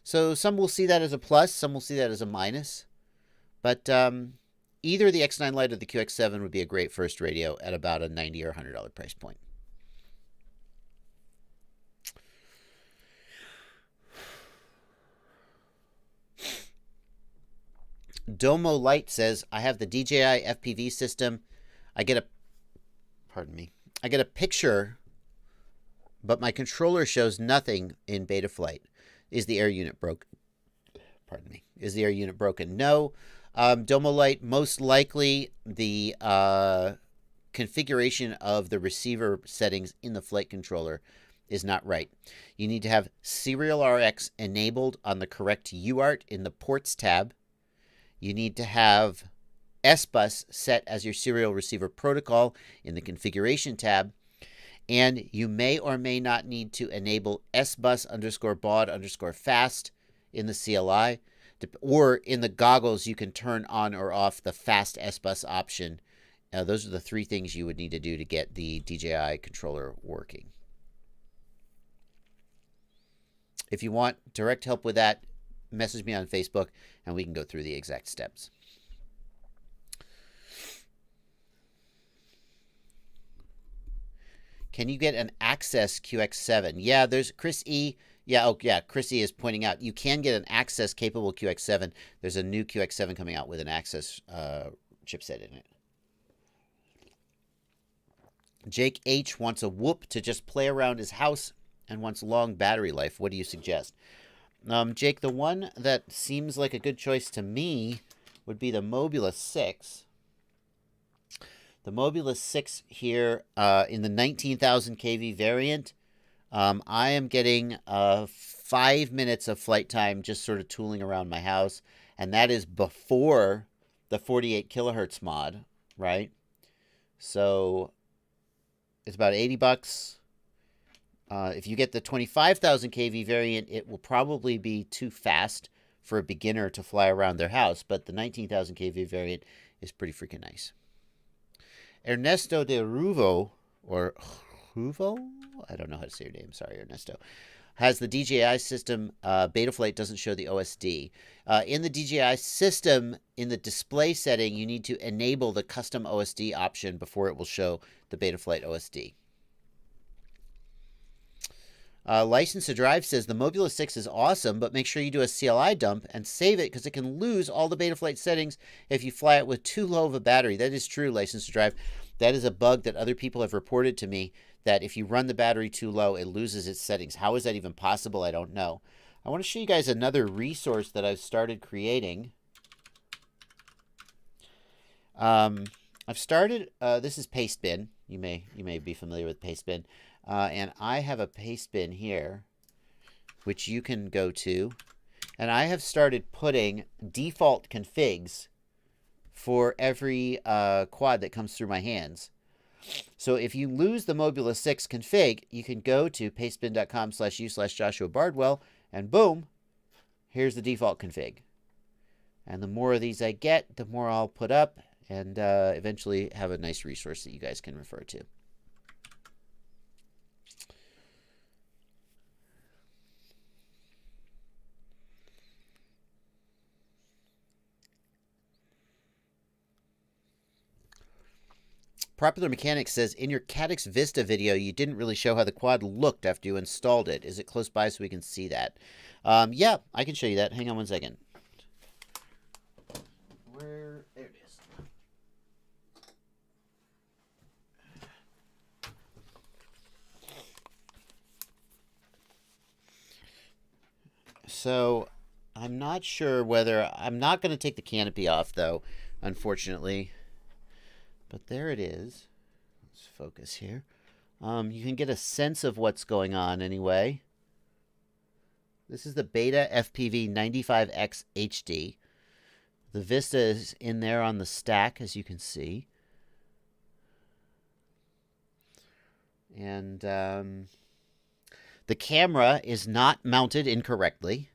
so some will see that as a plus, some will see that as a minus. But either the X9 Lite or the QX7 would be a great first radio at about a $90 or $100 price point. Domo Light says, I have the DJI FPV system. I get a picture, but my controller shows nothing in beta flight. Is the air unit broken? Is the air unit broken? No. Domo Light, most likely the configuration of the receiver settings in the flight controller is not right. You need to have Serial RX enabled on the correct UART in the ports tab. You need to have SBus set as your serial receiver protocol in the configuration tab. And you may or may not need to enable SBus_baud_fast in the CLI. Or in the goggles, you can turn on or off the fast SBus option. Those are the three things you would need to do to get the DJI controller working. If you want direct help with that, message me on Facebook and we can go through the exact steps. Can you get an Access QX7? Yeah, there's Chris E. Yeah, Chris E is pointing out you can get an Access capable QX7. There's a new QX7 coming out with an Access chipset in it. Jake H wants a Whoop to just play around his house and wants long battery life. What do you suggest? Jake, the one that seems like a good choice to me would be the Mobula 6. The Mobula 6 here in the 19,000 kV variant, I am getting 5 minutes of flight time just sort of tooling around my house, and that is before the 48 kilohertz mod, right? So it's about $80. If you get the 25,000 kV variant, it will probably be too fast for a beginner to fly around their house, but the 19,000 kV variant is pretty freaking nice. Ernesto de Ruvo, or Ruvo? I don't know how to say your name. Sorry, Ernesto. Has the DJI system. Betaflight doesn't show the OSD. In the DJI system, in the display setting, you need to enable the custom OSD option before it will show the Betaflight OSD. License to Drive says the Mobula 6 is awesome, but make sure you do a CLI dump and save it because it can lose all the Betaflight settings if you fly it with too low of a battery. That is true, License to Drive. That is a bug that other people have reported to me, that if you run the battery too low, it loses its settings. How is that even possible? I don't know. I want to show you guys another resource that I've started creating. I've started, this is Pastebin. You may be familiar with Pastebin. And I have a Pastebin here, which you can go to. And I have started putting default configs for every quad that comes through my hands. So if you lose the Mobula 6 config, you can go to pastebin.com/u/Joshua Bardwell, and boom, here's the default config. And the more of these I get, the more I'll put up, and eventually have a nice resource that you guys can refer to. Popular Mechanics says, in your Caddx Vista video, you didn't really show how the quad looked after you installed it. Is it close by so we can see that? Yeah, I can show you that. Hang on one second. There it is. So, I'm not sure whether... I'm not going to take the canopy off, though, unfortunately. But there it is. Let's focus here. You can get a sense of what's going on anyway. This is the Beta FPV 95X HD. The Vista is in there on the stack, as you can see. And the camera is not mounted incorrectly.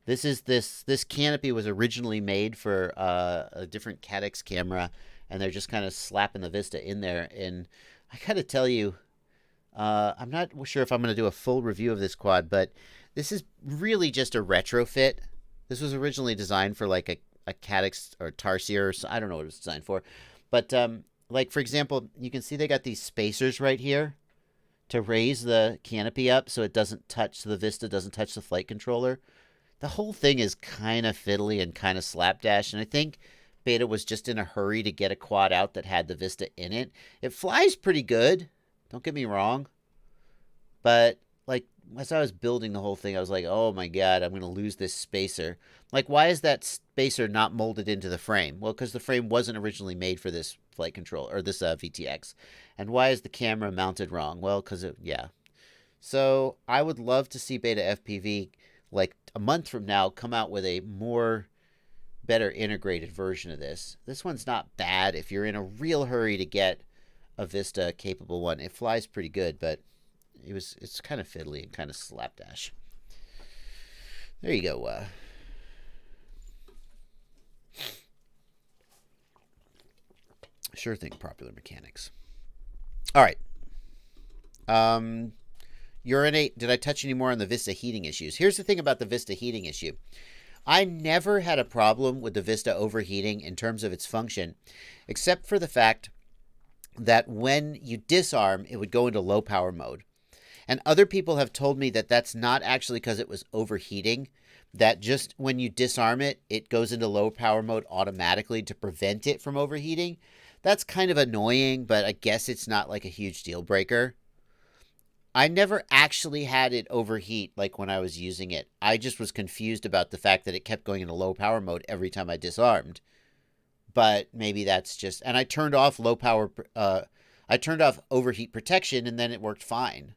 This canopy was originally made for a different Caddx camera, and they're just kind of slapping the Vista in there. And I gotta tell you, I'm not sure if I'm going to do a full review of this quad, but this is really just a retrofit. This was originally designed for like a Caddx or Tarsier, or I don't know what it was designed for. But like, for example, you can see they got these spacers right here to raise the canopy up so it doesn't touch, so the Vista doesn't touch the flight controller. The whole thing is kind of fiddly and kind of slapdash, and I think Beta was just in a hurry to get a quad out that had the Vista in it. It flies pretty good, don't get me wrong, but like as I was building the whole thing, I was like, oh my god, I'm going to lose this spacer. Like, why is that spacer not molded into the frame? Well, because the frame wasn't originally made for this flight control, or this VTX. And why is the camera mounted wrong? Well, because yeah. So I would love to see Beta FPV, like a month from now, come out with a better integrated version of this. This one's not bad if you're in a real hurry to get a Vista capable one. It flies pretty good, but it's kind of fiddly and kind of slapdash. There you go. Sure thing, Popular Mechanics. All right. Urinate. Did I touch any more on the Vista heating issues? Here's the thing about the Vista heating issue. I never had a problem with the Vista overheating in terms of its function, except for the fact that when you disarm, it would go into low power mode. And other people have told me that that's not actually because it was overheating, that just when you disarm it, it goes into low power mode automatically to prevent it from overheating. That's kind of annoying, but I guess it's not like a huge deal breaker. I never actually had it overheat like when I was using it. I just was confused about the fact that it kept going into low power mode every time I disarmed. But maybe that's just... And I turned off I turned off overheat protection, and then it worked fine.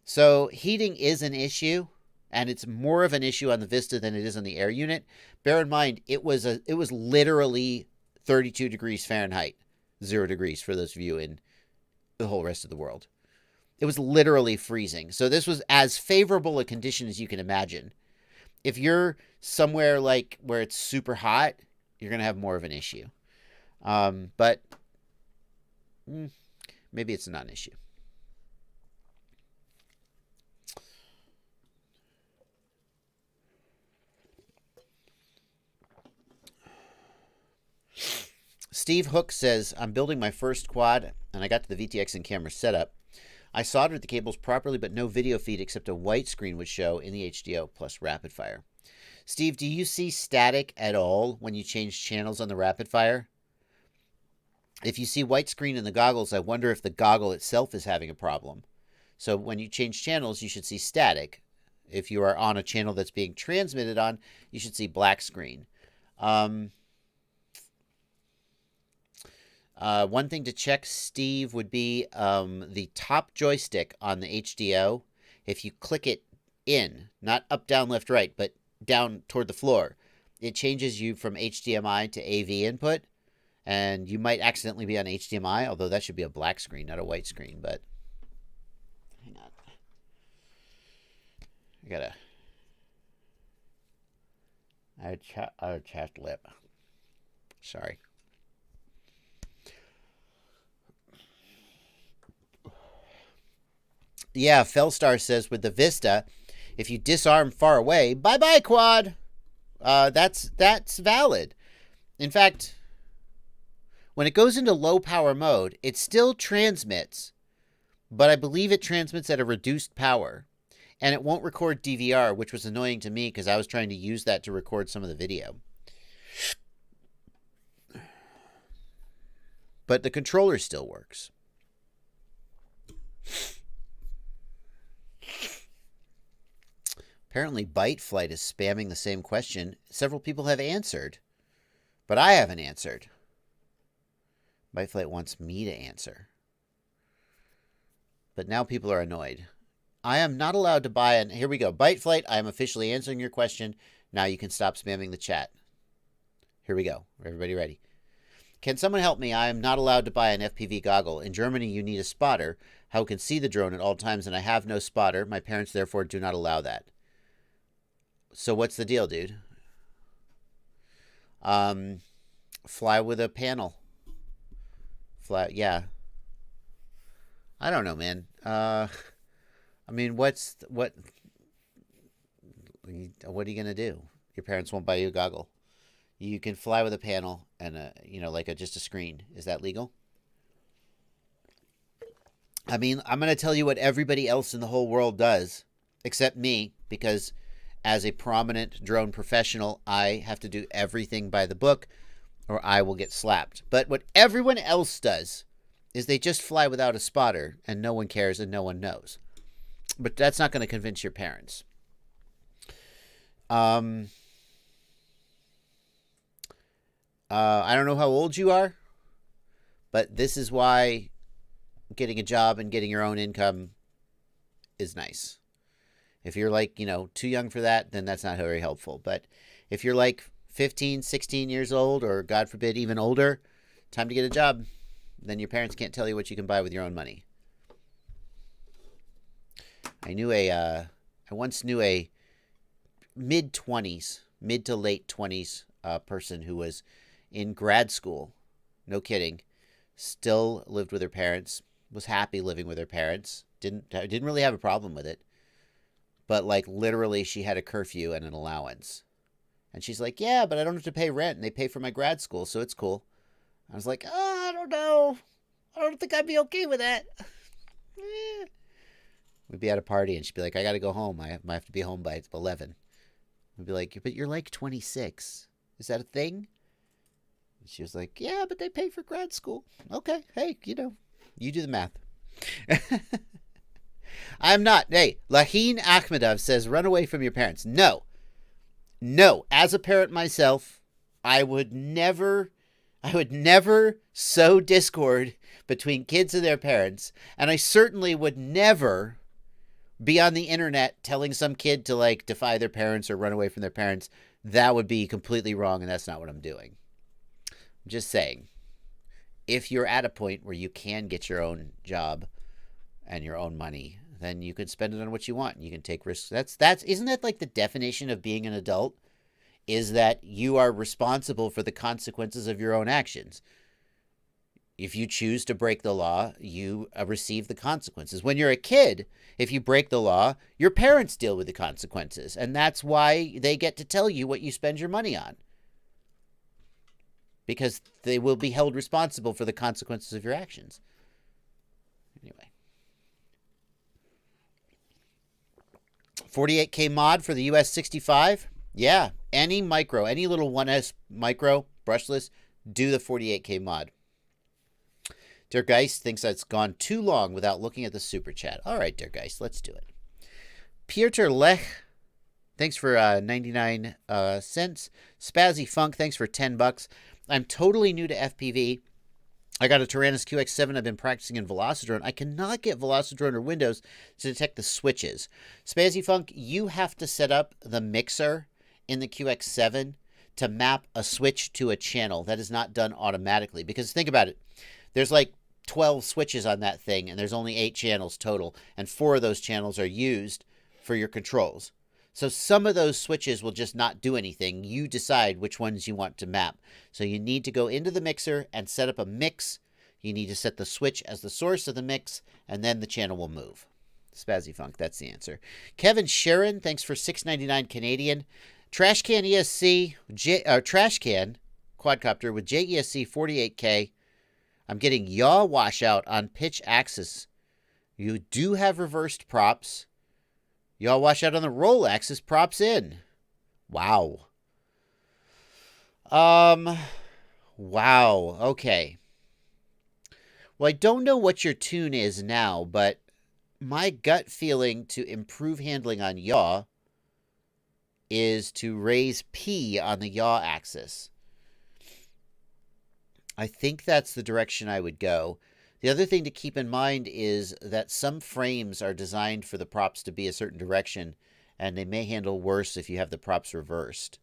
So heating is an issue, and it's more of an issue on the Vista than it is on the Air unit. Bear in mind, it was literally 32 degrees Fahrenheit, 0 degrees for those of you in the whole rest of the world. It was literally freezing. So this was as favorable a condition as you can imagine. If you're somewhere like where it's super hot, you're going to have more of an issue. But maybe it's not an issue. Steve Hook says, I'm building my first quad, and I got to the VTX and camera setup. I soldered the cables properly, but no video feed except a white screen would show in the HDO plus rapid fire. Steve, do you see static at all when you change channels on the rapid fire? If you see white screen in the goggles, I wonder if the goggle itself is having a problem. So when you change channels, you should see static. If you are on a channel that's being transmitted on, you should see black screen. One thing to check, Steve, would be the top joystick on the HDO. If you click it in, not up, down, left, right, but down toward the floor, it changes you from HDMI to AV input, and you might accidentally be on HDMI, although that should be a black screen, not a white screen, but hang on. I gotta... I chat lip. Sorry. Yeah, Fellstar says with the Vista, if you disarm far away, bye-bye, quad. That's valid. In fact, when it goes into low power mode, it still transmits, but I believe it transmits at a reduced power, and it won't record DVR, which was annoying to me because I was trying to use that to record some of the video. But the controller still works. Apparently, Byte Flight is spamming the same question. Several people have answered, but I haven't answered. Byte Flight wants me to answer. But now people are annoyed. I am not allowed to buy an... Here we go. Byte Flight, I am officially answering your question. Now you can stop spamming the chat. Here we go. Everybody ready? Can someone help me? I am not allowed to buy an FPV goggle. In Germany, you need a spotter. How can see the drone at all times, and I have no spotter. My parents, therefore, do not allow that. So what's the deal, dude? Fly with a panel. Yeah. I don't know, man. I mean, what are you gonna do? Your parents won't buy you a goggle. You can fly with a panel and just a screen. Is that legal? I mean, I'm gonna tell you what everybody else in the whole world does, except me, because as a prominent drone professional, I have to do everything by the book or I will get slapped. But what everyone else does is they just fly without a spotter and no one cares and no one knows. But that's not going to convince your parents. I don't know how old you are, but this is why getting a job and getting your own income is nice. If you're like, too young for that, then that's not very helpful. But if you're like 15, 16 years old, or God forbid, even older, time to get a job. Then your parents can't tell you what you can buy with your own money. I once knew a mid to late 20s person who was in grad school. No kidding. Still lived with her parents. Was happy living with her parents. Didn't really have a problem with it. But, like, literally, she had a curfew and an allowance. And she's like, yeah, but I don't have to pay rent, and they pay for my grad school, so it's cool. I was like, oh, I don't know. I don't think I'd be okay with that. We'd be at a party, and she'd be like, I got to go home. I might have to be home by 11. We'd be like, but you're like 26. Is that a thing? And she was like, yeah, but they pay for grad school. Okay, hey, you do the math. I'm not. Hey, Laheen Akhmedov says, run away from your parents. No. As a parent myself, I would never sow discord between kids and their parents. And I certainly would never be on the internet telling some kid to, like, defy their parents or run away from their parents. That would be completely wrong, and that's not what I'm doing. I'm just saying, if you're at a point where you can get your own job and your own money, then you can spend it on what you want. You can take risks. Isn't that like the definition of being an adult? Is that you are responsible for the consequences of your own actions. If you choose to break the law, you receive the consequences. When you're a kid, if you break the law, your parents deal with the consequences. And that's why they get to tell you what you spend your money on. Because they will be held responsible for the consequences of your actions. Anyway. 48K mod for the US 65. Yeah, any little 1S micro, brushless, do the 48K mod. Der Geist thinks that's gone too long without looking at the super chat. All right, Der Geist, let's do it. Pieter Lech, thanks for 99 cents. Spazzy Funk, thanks for $10. I'm totally new to FPV. I got a Tyrannus QX7. I've been practicing in Velocidrone. I cannot get Velocidrone or Windows to detect the switches. Spazzy Funk, you have to set up the mixer in the QX7 to map a switch to a channel. That is not done automatically. Because think about it. There's like 12 switches on that thing, and there's only 8 channels total, and 4 of those channels are used for your controls. So some of those switches will just not do anything. You decide which ones you want to map. So you need to go into the mixer and set up a mix. You need to set the switch as the source of the mix, and then the channel will move. Spazzy Funk, that's the answer. Kevin Sharon, thanks for $6.99 Canadian. Trashcan ESC, Trashcan quadcopter with JESC 48K. I'm getting yaw washout on pitch axis. You do have reversed props. Yaw washout on the roll axis, props in. Wow. Wow. Okay. Well, I don't know what your tune is now, but my gut feeling to improve handling on yaw is to raise P on the yaw axis. I think that's the direction I would go. The other thing to keep in mind is that some frames are designed for the props to be a certain direction, and they may handle worse if you have the props reversed.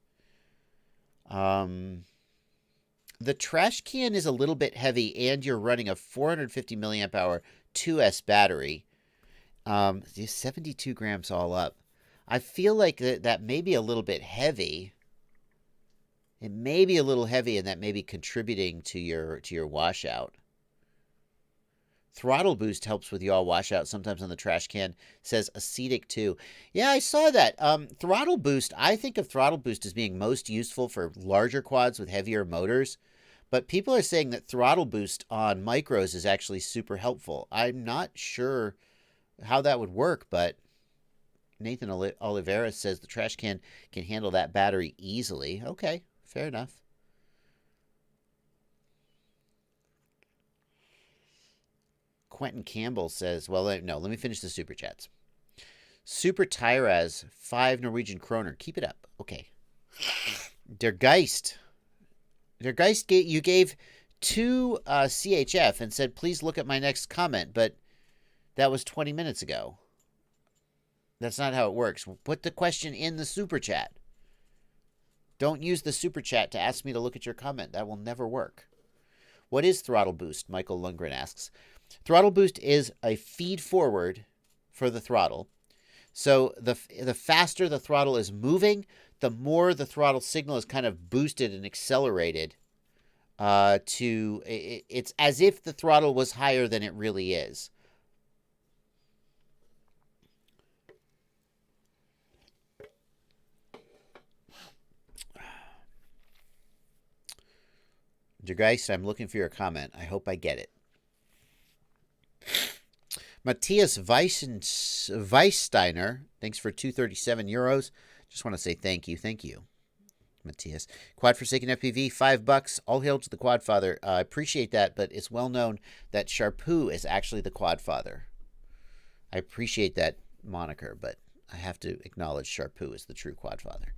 The trash can is a little bit heavy, and you're running a 450 milliamp hour 2S battery. 72 grams all up. I feel like that may be a little bit heavy. It may be a little heavy, and that may be contributing to your washout. Throttle boost helps with yaw washout sometimes on the trash can. Says acetic too. Yeah, I saw that. Throttle boost, I think of throttle boost as being most useful for larger quads with heavier motors. But people are saying that throttle boost on micros is actually super helpful. I'm not sure how that would work, but Nathan Oliveira says the trash can handle that battery easily. Okay, fair enough. Quentin Campbell says, well, no, let me finish the super chats. Super Tyraz, 5 Norwegian kroner. Keep it up. Okay. Der Geist, you gave 2 CHF and said, please look at my next comment, but that was 20 minutes ago. That's not how it works. Put the question in the super chat. Don't use the super chat to ask me to look at your comment. That will never work. What is throttle boost? Michael Lundgren asks. Throttle boost is a feed forward for the throttle. So the faster the throttle is moving, the more the throttle signal is kind of boosted and accelerated. It's as if the throttle was higher than it really is. Der Geist, I'm looking for your comment. I hope I get it. Matthias Weissteiner, thanks for 237 euros. Just want to say thank you. Thank you, Matthias. Quad Forsaken FPV, $5. All hail to the Quadfather. I appreciate that, but it's well known that Sharpoo is actually the Quadfather. I appreciate that moniker, but I have to acknowledge Sharpoo is the true Quadfather.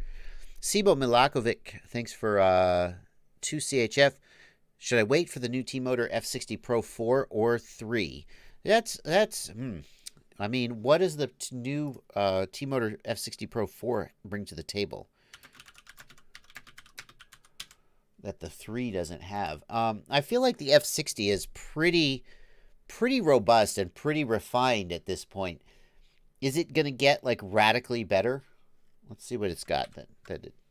Sibo Milakovic, thanks for 2 CHF. Should I wait for the new T-Motor F60 Pro 4 or 3? I mean, what does the new T-Motor F60 Pro 4 bring to the table that the 3 doesn't have? I feel like the F60 is pretty robust and pretty refined at this point. Is it going to get like radically better? Let's see what it's got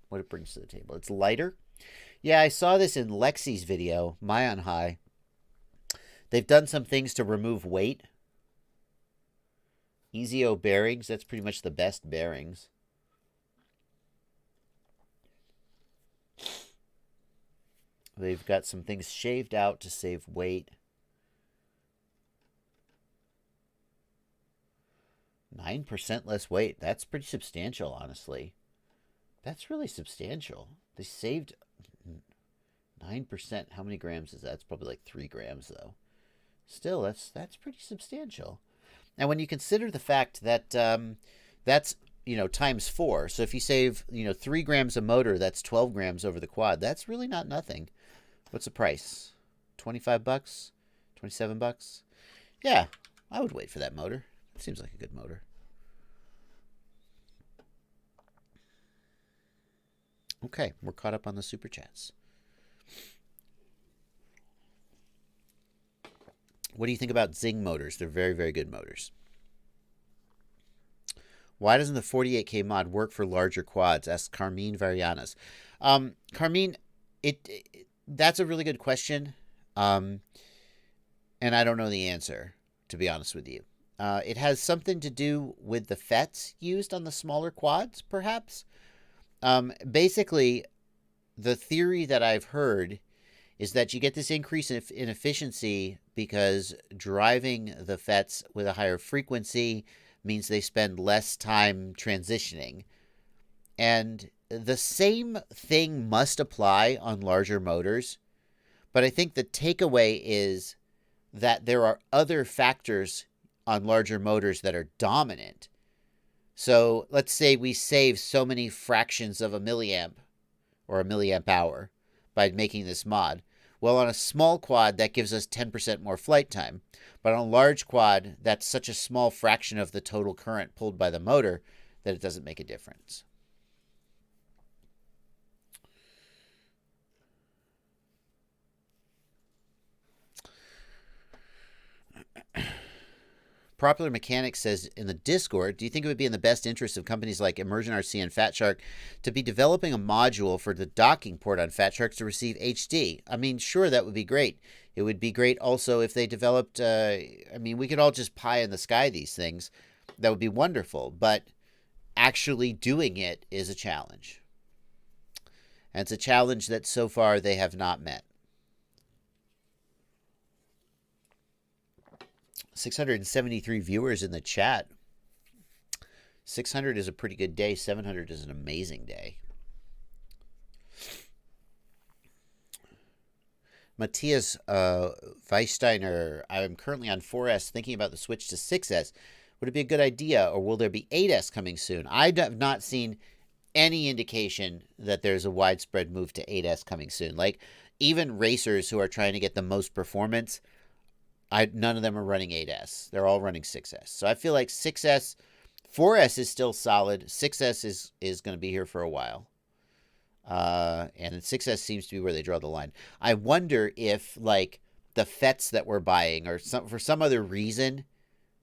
what it brings to the table. It's lighter. Yeah, I saw this in Lexi's video, My on High. They've done some things to remove weight. EasyO bearings, that's pretty much the best bearings. They've got some things shaved out to save weight. 9% less weight. That's pretty substantial, honestly. That's really substantial. They saved 9%. How many grams is that? It's probably like 3 grams, though. Still, that's pretty substantial. And when you consider the fact that that's, times 4. So if you save, 3 grams a motor, that's 12 grams over the quad. That's really not nothing. What's the price? $25? $27? Yeah, I would wait for that motor. It seems like a good motor. Okay, we're caught up on the super chats. What do you think about Zing motors? They're very, very good motors. Why doesn't the 48K mod work for larger quads? Asks Carmine Varianas. Carmine, that's a really good question. And I don't know the answer, to be honest with you. It has something to do with the FETs used on the smaller quads, perhaps. Basically, the theory that I've heard is that you get this increase in efficiency because driving the FETs with a higher frequency means they spend less time transitioning. And the same thing must apply on larger motors. But I think the takeaway is that there are other factors on larger motors that are dominant. So let's say we save so many fractions of a milliamp or a milliamp hour by making this mod. Well, on a small quad, that gives us 10% more flight time. But on a large quad, that's such a small fraction of the total current pulled by the motor that it doesn't make a difference. Popular Mechanics says in the Discord, do you think it would be in the best interest of companies like Immersion RC and Fat Shark to be developing a module for the docking port on Fat Sharks to receive HD? I mean, sure, that would be great. It would be great also if they developed, we could all just pie in the sky these things. That would be wonderful. But actually doing it is a challenge. And it's a challenge that so far they have not met. 673 viewers in the chat. 600 is a pretty good day. 700 is an amazing day. Matthias Weisteiner, I'm currently on 4S thinking about the switch to 6S. Would it be a good idea, or will there be 8S coming soon? I have not seen any indication that there's a widespread move to 8S coming soon. Like, even racers who are trying to get the most performance, none of them are running 8S. They're all running 6S. So I feel like 6S, 4S is still solid. 6S is going to be here for a while. And 6S seems to be where they draw the line. I wonder if, like, the FETs that we're buying, or for some other reason,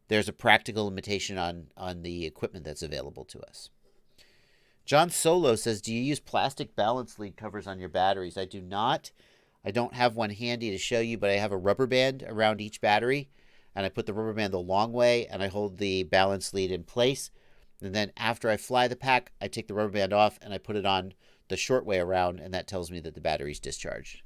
there's a practical limitation on the equipment that's available to us. John Solo says, do you use plastic balance lead covers on your batteries? I do not. I don't have one handy to show you, but I have a rubber band around each battery, and I put the rubber band the long way, and I hold the balance lead in place. And then after I fly the pack, I take the rubber band off, and I put it on the short way around, and that tells me that the battery's discharged.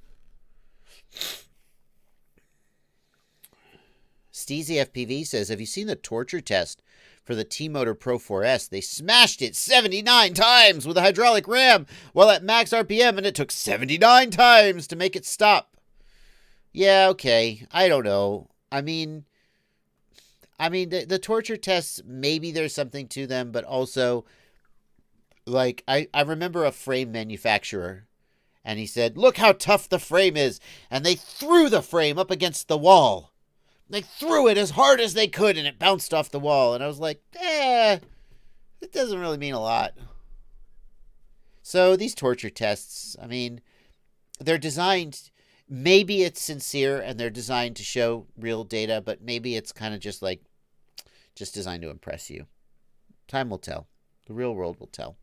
Steezy FPV says, have you seen the torture test for the T-Motor Pro 4S? They smashed it 79 times with a hydraulic ram while at max RPM, and it took 79 times to make it stop. Yeah, okay. I don't know. I mean, the torture tests, maybe there's something to them, but also, like, I remember a frame manufacturer, and he said, look how tough the frame is, and they threw the frame up against the wall. They threw it as hard as they could, and it bounced off the wall. And I was like, it doesn't really mean a lot. So these torture tests, I mean, they're designed, maybe it's sincere, and they're designed to show real data, but maybe it's kind of just designed to impress you. Time will tell. The real world will tell.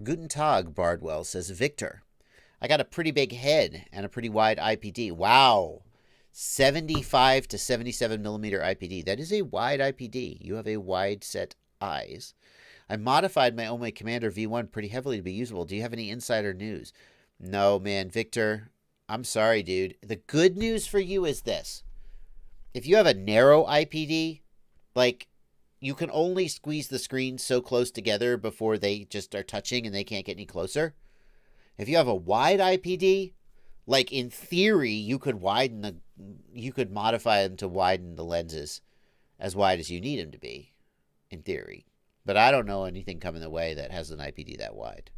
Guten Tag, Bardwell says, Victor, I got a pretty big head and a pretty wide IPD. Wow. 75 to 77 millimeter IPD. That is a wide IPD. You have a wide set eyes. I modified my Omega Commander V1 pretty heavily to be usable. Do you have any insider news? No, man. Victor, I'm sorry, dude. The good news for you is this. If you have a narrow IPD, like, you can only squeeze the screens so close together before they just are touching and they can't get any closer. If you have a wide IPD, like, in theory, you could modify them to widen the lenses as wide as you need them to be, in theory. But I don't know anything coming the way that has an IPD that wide.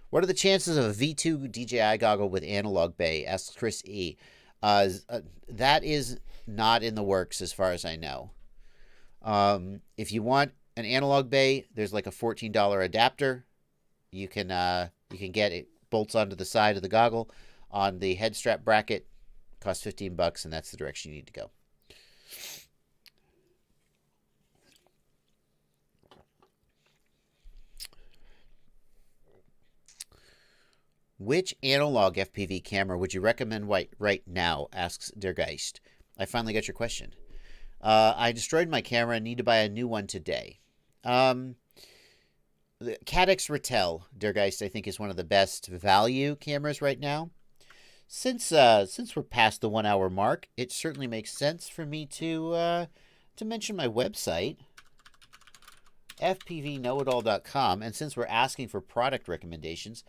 What are the chances of a V2 DJI goggle with analog bay? Asks Chris E. That is not in the works as far as I know. If you want an analog bay, there's like a $14 adapter. You can get it, bolts onto the side of the goggle on the head strap bracket. Costs $15, and that's the direction you need to go. Which analog FPV camera would you recommend right now? Asks Der Geist. I finally got your question. I destroyed my camera and need to buy a new one today. The Caddx Ratel, Der Geist, I think, is one of the best value cameras right now. Since we're past the 1 hour mark, it certainly makes sense for me to mention my website, fpvknowitall.com. And since we're asking for product recommendations,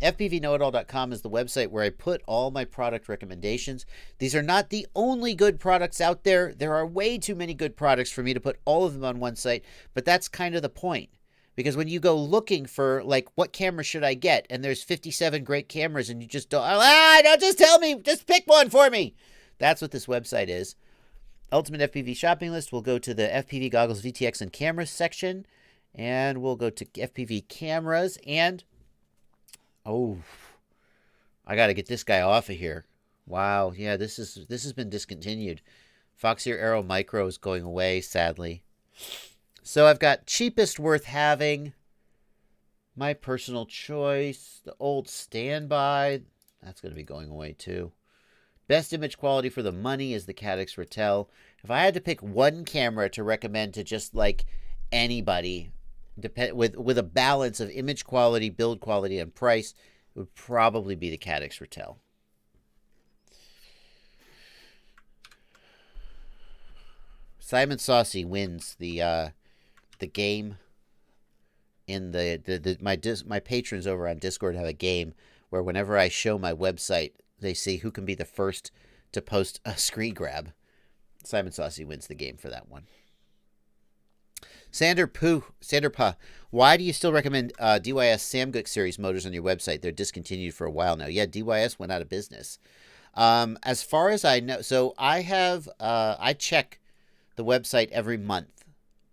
fpvknowitall.com is the website where I put all my product recommendations. These are not the only good products out there. There are way too many good products for me to put all of them on one site, but that's kind of the point. Because when you go looking for, like, what camera should I get, and there's 57 great cameras, and you just don't just tell me, just pick one for me. That's what this website is. Ultimate FPV shopping list. We'll go to the FPV goggles, VTX, and cameras section, and we'll go to FPV cameras, and oh, I got to get this guy off of here. Wow, yeah, this has been discontinued. Foxeer Aero Micro is going away, sadly. So I've got cheapest worth having, my personal choice, the old standby. That's going to be going away too. Best image quality for the money is the Caddx Ratel. If I had to pick one camera to recommend to just like anybody, with a balance of image quality, build quality, and price, it would probably be the Caddx Ratel. Simon Saucy wins the game in my patrons over on Discord have a game where whenever I show my website, they see who can be the first to post a screen grab. Simon Saucy wins the game for that one. Sander Pa, why do you still recommend DYS Samguk series motors on your website? They're discontinued for a while now. Yeah, DYS went out of business. As far as I know, so I have I check the website every month,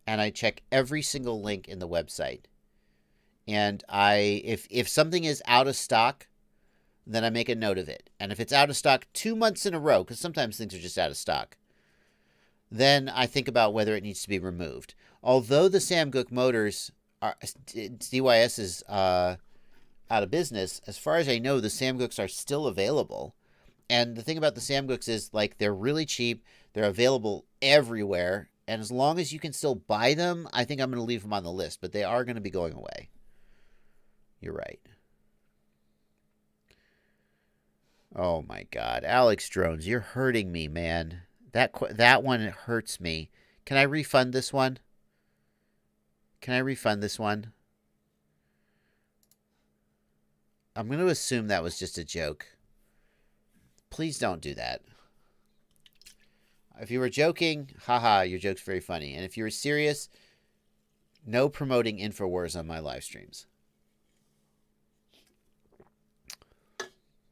and I check every single link in the website. And if something is out of stock, then I make a note of it. And if it's out of stock 2 months in a row, because sometimes things are just out of stock, then I think about whether it needs to be removed. Although the Samguk motors DYS is out of business, as far as I know, the Samguks are still available. And the thing about the Samguks is, like, they're really cheap. They're available everywhere. And as long as you can still buy them, I think I'm going to leave them on the list. But they are going to be going away. You're right. Oh, my God. Alex Drones, you're hurting me, man. That one hurts me. Can I refund this one? Can I refund this one? I'm going to assume that was just a joke. Please don't do that. If you were joking, haha, your joke's very funny. And if you were serious, no promoting InfoWars on my live streams.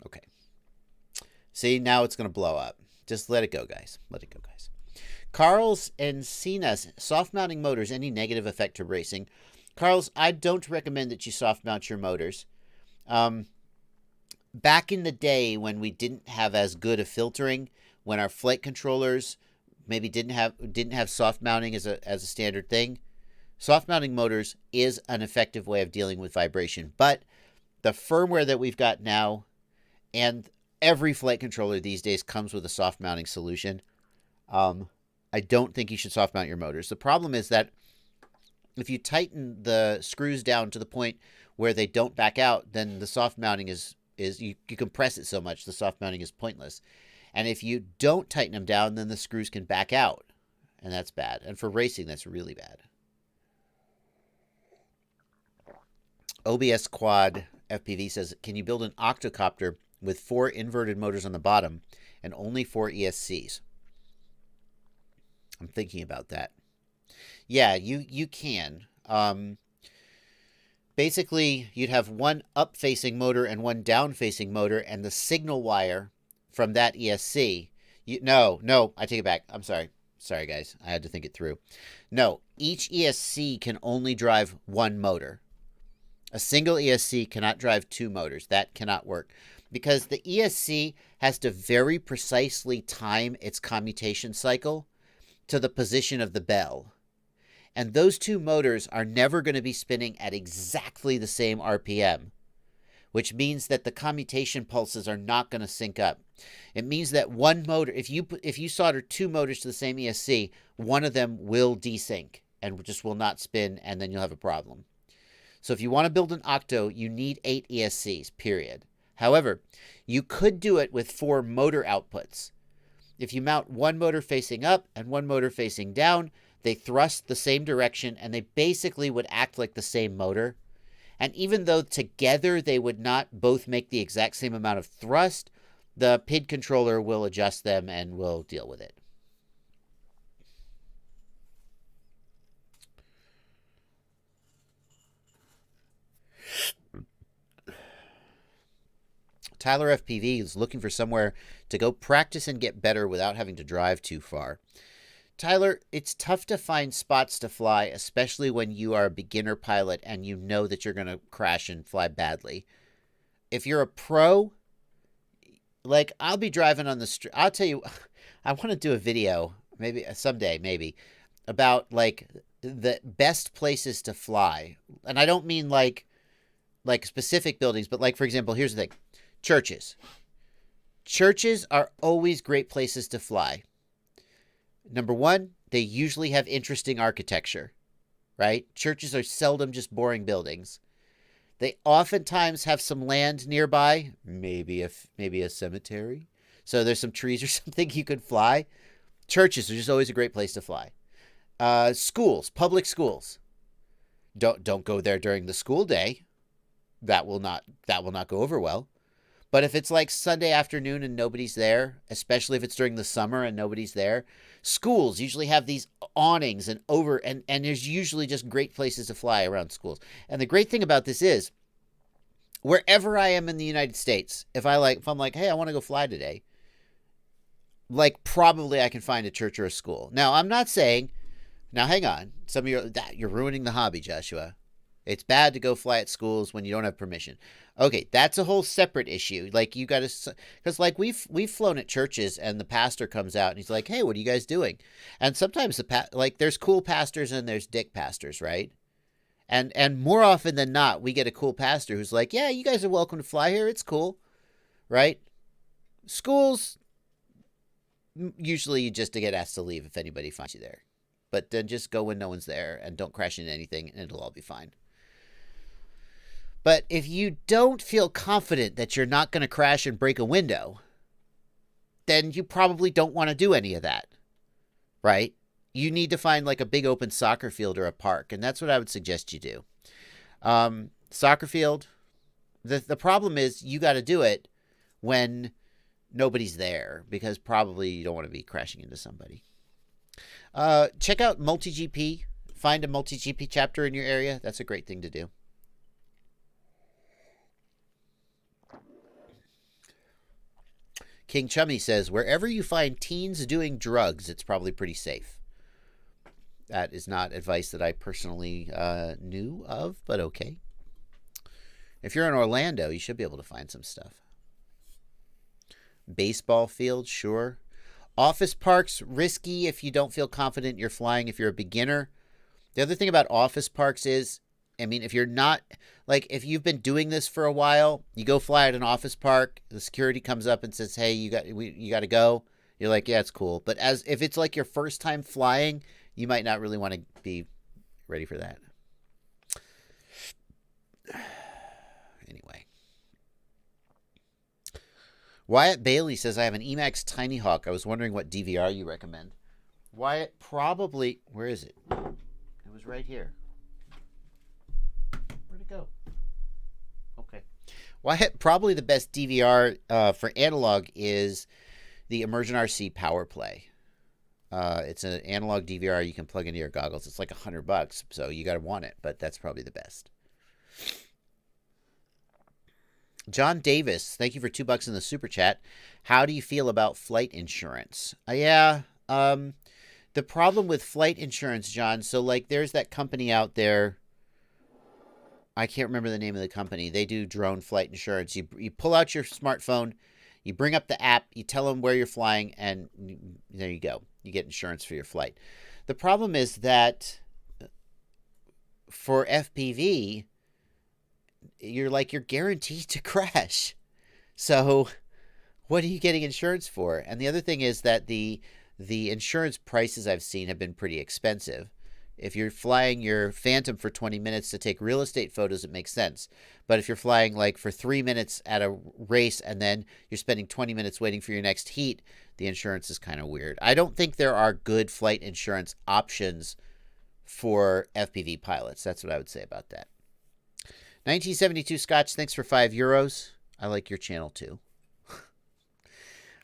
Okay. See, now it's going to blow up. Just let it go, guys. Let it go, guys. Carl's and Cena's soft mounting motors, any negative effect to racing? Carl's, I don't recommend that you soft mount your motors. back in the day when we didn't have as good a filtering, when our flight controllers maybe didn't have soft mounting as a standard thing, soft mounting motors is an effective way of dealing with vibration. But the firmware that we've got now, and every flight controller these days comes with a soft mounting solution. I don't think you should soft mount your motors. The problem is that if you tighten the screws down to the point where they don't back out, then the soft mounting is you compress it so much the soft mounting is pointless. And if you don't tighten them down, then the screws can back out, and that's bad. And for racing, that's really bad. OBS Quad FPV says, can you build an octocopter with 4 inverted motors on the bottom and only 4 ESCs? I'm thinking about that. Yeah, you can. Basically, you'd have one up-facing motor and one down-facing motor, and the signal wire from that ESC. No, I take it back. I'm sorry. Sorry, guys. I had to think it through. No, each ESC can only drive one motor. A single ESC cannot drive 2 motors. That cannot work, because the ESC has to very precisely time its commutation cycle to the position of the bell. And those 2 motors are never going to be spinning at exactly the same RPM, which means that the commutation pulses are not going to sync up. It means that one motor, if you solder 2 motors to the same ESC, one of them will desync and just will not spin, and then you'll have a problem. So if you want to build an octo, you need 8 ESCs, period. However, you could do it with 4 motor outputs. If you mount one motor facing up and one motor facing down, they thrust the same direction, and they basically would act like the same motor. And even though together they would not both make the exact same amount of thrust, the PID controller will adjust them and will deal with it. Tyler FPV is looking for somewhere to go practice and get better without having to drive too far. Tyler, it's tough to find spots to fly, especially when you are a beginner pilot and you know that you're going to crash and fly badly. If you're a pro, like, I'll be driving on the street. I'll tell you, I want to do a video, maybe someday, maybe, about, like, the best places to fly. And I don't mean, like specific buildings, but, like, for example, here's the thing. Churches. Churches are always great places to fly. Number one, they usually have interesting architecture, right? Churches are seldom just boring buildings. They oftentimes have some land nearby, maybe a cemetery. So there's some trees or something you could fly. Churches are just always a great place to fly. Schools, public schools. Don't go there during the school day. That will not go over well. But if it's like Sunday afternoon and nobody's there, especially if it's during the summer and nobody's there, schools usually have these awnings and there's usually just great places to fly around schools. And the great thing about this is, wherever I am in the United States, if I'm like, hey, I want to go fly today, like, probably I can find a church or a school. Now, I'm not saying, now hang on, some of you're ruining the hobby, Joshua. It's bad to go fly at schools when you don't have permission. Okay, that's a whole separate issue. Like, you got to, because, like, we've flown at churches and the pastor comes out and he's like, hey, what are you guys doing? And sometimes there's cool pastors and there's dick pastors, right? And more often than not, we get a cool pastor who's like, yeah, you guys are welcome to fly here. It's cool, right? Schools, usually you just get asked to leave if anybody finds you there. But then just go when no one's there and don't crash into anything and it'll all be fine. But if you don't feel confident that you're not going to crash and break a window, then you probably don't want to do any of that, right? You need to find, like, a big open soccer field or a park, and that's what I would suggest you do. Soccer field, the problem is you got to do it when nobody's there, because probably you don't want to be crashing into somebody. Check out MultiGP. Find a MultiGP chapter in your area. That's a great thing to do. King Chummy says, wherever you find teens doing drugs, it's probably pretty safe. That is not advice that I personally knew of, but okay. If you're in Orlando, you should be able to find some stuff. Baseball field, sure. Office parks, risky if you don't feel confident you're flying if you're a beginner. The other thing about office parks is, I mean, if you're not, like, if you've been doing this for a while, you go fly at an office park, the security comes up and says, hey, you got to go. You're like, yeah, it's cool. But if it's like your first time flying, you might not really want to be ready for that. Anyway. Wyatt Bailey says, I have an Emax Tiny Hawk. I was wondering what DVR you recommend. Wyatt, probably, where is it? It was right here. Where'd it go? Okay. Wyatt, probably the best DVR for analog is the Immersion RC Power Play. It's an analog DVR you can plug into your goggles. It's like $100, so you got to want it, but that's probably the best. John Davis, thank you for $2 in the super chat. How do you feel about flight insurance? The problem with flight insurance, John, so like there's that company out there. I can't remember the name of the company. They do drone flight insurance. You pull out your smartphone, you bring up the app, you tell them where you're flying, and there you go. You get insurance for your flight. The problem is that for FPV, you're guaranteed to crash. So what are you getting insurance for? And the other thing is that the insurance prices I've seen have been pretty expensive. If you're flying your Phantom for 20 minutes to take real estate photos, it makes sense. But if you're flying like for 3 minutes at a race and then you're spending 20 minutes waiting for your next heat, the insurance is kind of weird. I don't think there are good flight insurance options for FPV pilots. That's what I would say about that. 1972 Scotch, thanks for €5. I like your channel too.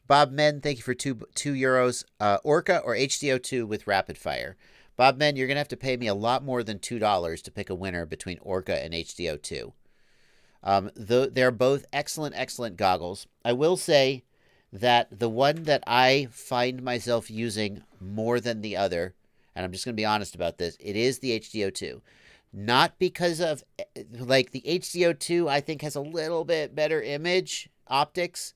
Bob Men, thank you for €2. Orca or HDO2 with rapid fire. Bob Men, you're going to have to pay me a lot more than $2 to pick a winner between Orca and HDO2. They're both excellent goggles. I will say that the one that I find myself using more than the other, and I'm just going to be honest about this, it is the HDO2. Not because of, like, the HDO2, I think, has a little bit better image optics.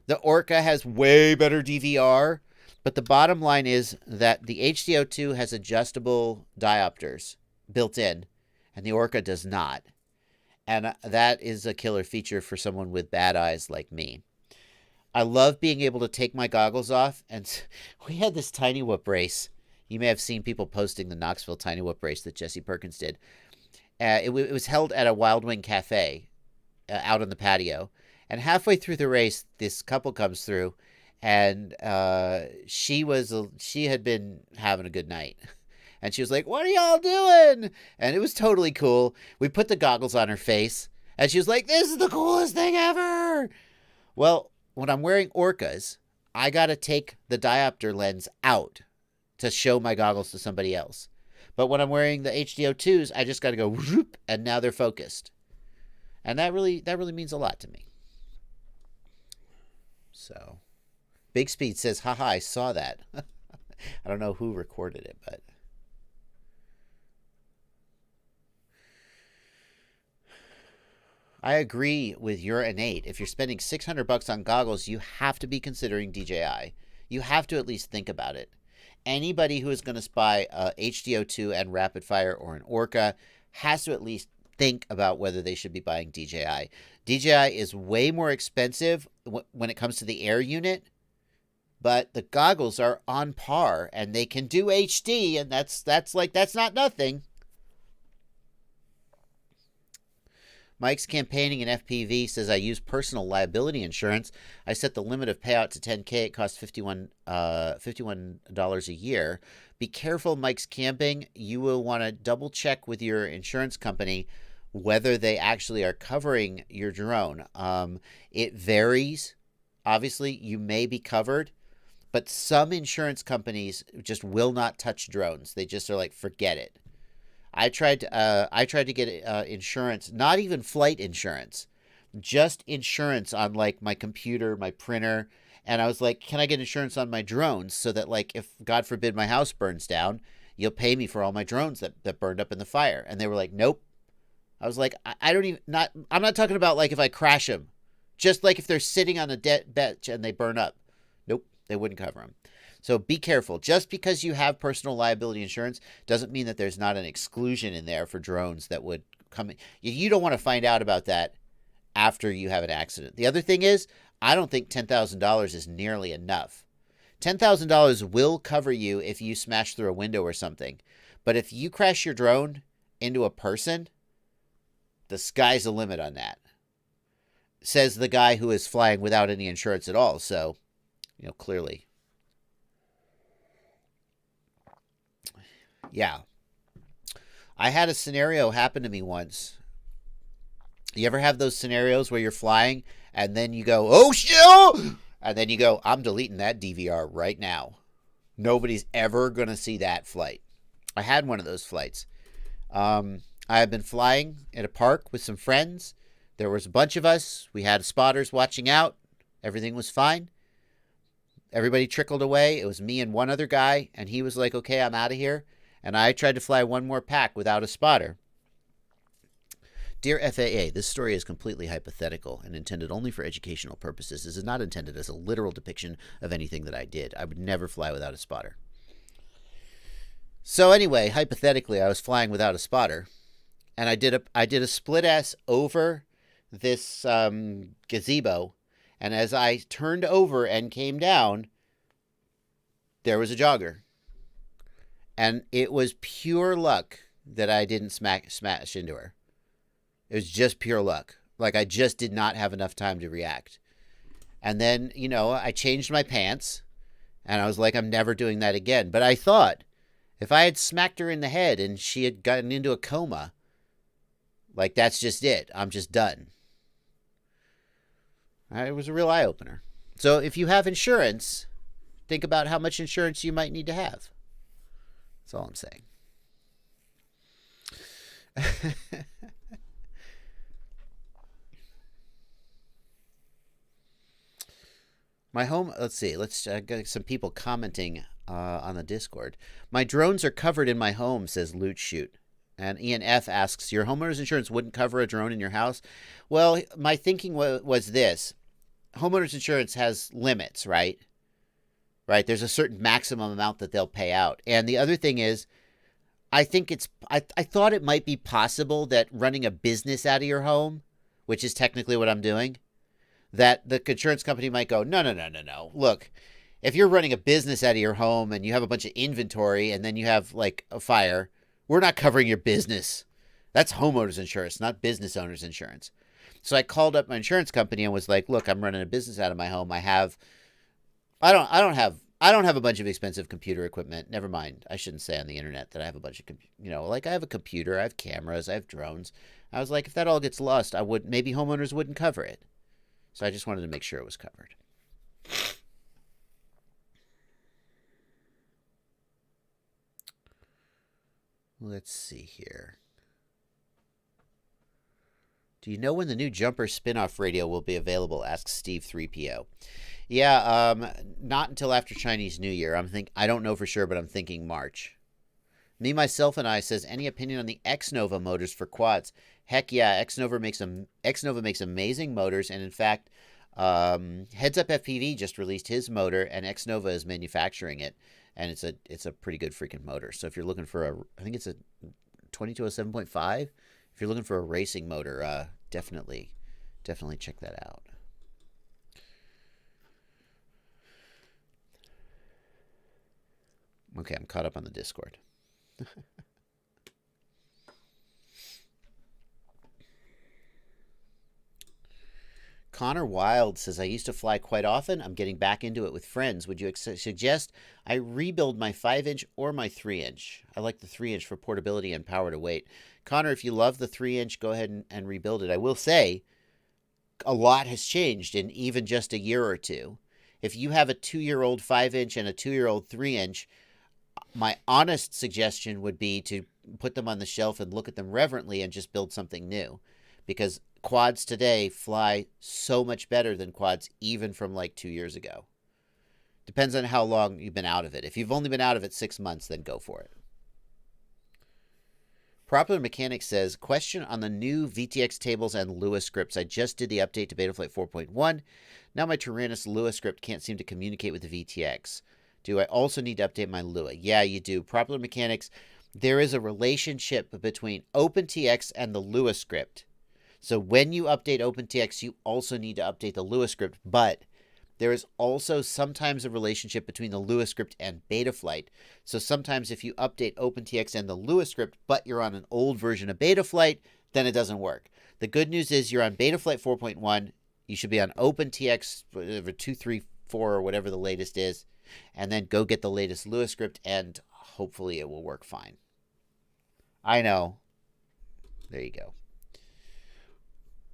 The Orca has way better DVR. But the bottom line is that the HDO2 has adjustable diopters built in, and the Orca does not. And that is a killer feature for someone with bad eyes like me. I love being able to take my goggles off. And we had this CinnaWhoop race. You may have seen people posting the Knoxville CinnaWhoop race that Jesse Perkins did. It was held at a Wild Wing Cafe out on the patio. And halfway through the race, this couple comes through. And she had been having a good night. And she was like, what are y'all doing? And it was totally cool. We put the goggles on her face. And she was like, this is the coolest thing ever. Well, when I'm wearing Orcas, I got to take the diopter lens out to show my goggles to somebody else. But when I'm wearing the HDO2s, I just got to go whoop, and now they're focused. And that really means a lot to me. So... Big Speed says, haha, I saw that. I don't know who recorded it, but. I agree with your innate. If you're spending $600 on goggles, you have to be considering DJI. You have to at least think about it. Anybody who is going to buy a HDO2 and rapid fire or an Orca has to at least think about whether they should be buying DJI. DJI is way more expensive when it comes to the air unit. But the goggles are on par, and they can do HD, and that's not nothing. Mike's campaigning in FPV says, I use personal liability insurance. I set the limit of payout to $10K. It costs $51 a year. Be careful, Mike's Camping. You will want to double check with your insurance company whether they actually are covering your drone. It varies. Obviously, you may be covered. But some insurance companies just will not touch drones. They just are like, forget it. I tried to get insurance, not even flight insurance, just insurance on like my computer, my printer. And I was like, can I get insurance on my drones so that like if God forbid my house burns down, you'll pay me for all my drones that burned up in the fire. And they were like, nope. I was like, I'm not talking about like if I crash them. Just like if they're sitting on a bench and they burn up. Nope, they wouldn't cover them. So be careful. Just because you have personal liability insurance doesn't mean that there's not an exclusion in there for drones that would come in. You don't want to find out about that after you have an accident. The other thing is, I don't think $10,000 is nearly enough. $10,000 will cover you if you smash through a window or something. But if you crash your drone into a person, the sky's the limit on that. Says the guy who is flying without any insurance at all. So, clearly. Yeah. I had a scenario happen to me once. You ever have those scenarios where you're flying and then you go, oh shit, and then you go, I'm deleting that DVR right now. Nobody's ever going to see that flight. I had one of those flights. I had been flying at a park with some friends. There was a bunch of us. We had spotters watching out. Everything was fine. Everybody trickled away. It was me and one other guy, and he was like, okay, I'm out of here. And I tried to fly one more pack without a spotter. Dear FAA, this story is completely hypothetical and intended only for educational purposes. This is not intended as a literal depiction of anything that I did. I would never fly without a spotter. So anyway, hypothetically, I was flying without a spotter, and I did a split ass over this gazebo, and as I turned over and came down, there was a jogger. And it was pure luck that I didn't smash into her. It was just pure luck. Like, I just did not have enough time to react. And then, I changed my pants, and I was like, I'm never doing that again. But I thought, if I had smacked her in the head and she had gotten into a coma, like, that's just it. I'm just done. It was a real eye-opener. So if you have insurance, think about how much insurance you might need to have. That's all I'm saying. My home, let's see. I got some people commenting on the Discord. My drones are covered in my home, says Loot Shoot. And Ian F. asks, your homeowner's insurance wouldn't cover a drone in your house? Well, my thinking was this. Homeowner's insurance has limits, right? Right? There's a certain maximum amount that they'll pay out. And the other thing is, I thought it might be possible that running a business out of your home, which is technically what I'm doing, that the insurance company might go, no. Look, if you're running a business out of your home and you have a bunch of inventory and then you have like a fire, we're not covering your business. That's homeowner's insurance, not business owner's insurance. So I called up my insurance company and was like, look, I'm running a business out of my home. I don't have a bunch of expensive computer equipment. Never mind. I shouldn't say on the internet that I have a bunch of, I have a computer, I have cameras, I have drones. I was like, if that all gets lost, maybe homeowners wouldn't cover it. So I just wanted to make sure it was covered. Let's see here. Do you know when the new Jumper spin-off radio will be available? Asks Steve 3PO. Yeah, not until after Chinese New Year. I don't know for sure, but I'm thinking March. Me, Myself, and I says, any opinion on the X-Nova motors for quads? Heck yeah, X-Nova makes amazing motors, and in fact, Heads Up FPV just released his motor, and X-Nova is manufacturing it, and it's a pretty good freaking motor. So if you're looking for I think it's a 2207.5. If you're looking for a racing motor, definitely check that out. Okay, I'm caught up on the Discord. Connor Wild says, I used to fly quite often. I'm getting back into it with friends. Would you suggest I rebuild my 5-inch or my 3-inch? I like the 3-inch for portability and power to weight. Connor, if you love the 3-inch, go ahead and rebuild it. I will say a lot has changed in even just a year or two. If you have a 2-year-old 5-inch and a 2-year-old 3-inch, my honest suggestion would be to put them on the shelf and look at them reverently and just build something new. Because quads today fly so much better than quads even from like 2 years ago. Depends on how long you've been out of it. If you've only been out of it 6 months, then go for it. Popular Mechanics says, question on the new VTX tables and Lua scripts. I just did the update to Betaflight 4.1. Now my Tyrannus Lua script can't seem to communicate with the VTX. Do I also need to update my Lua? Yeah, you do. Popular Mechanics, there is a relationship between OpenTX and the Lua script. So when you update OpenTX, you also need to update the Lua script, but there is also sometimes a relationship between the Lua script and Betaflight. So sometimes if you update OpenTX and the Lua script, but you're on an old version of Betaflight, then it doesn't work. The good news is you're on Betaflight 4.1. You should be on OpenTX 234 or whatever the latest is, and then go get the latest Lua script, and hopefully it will work fine. I know. There you go.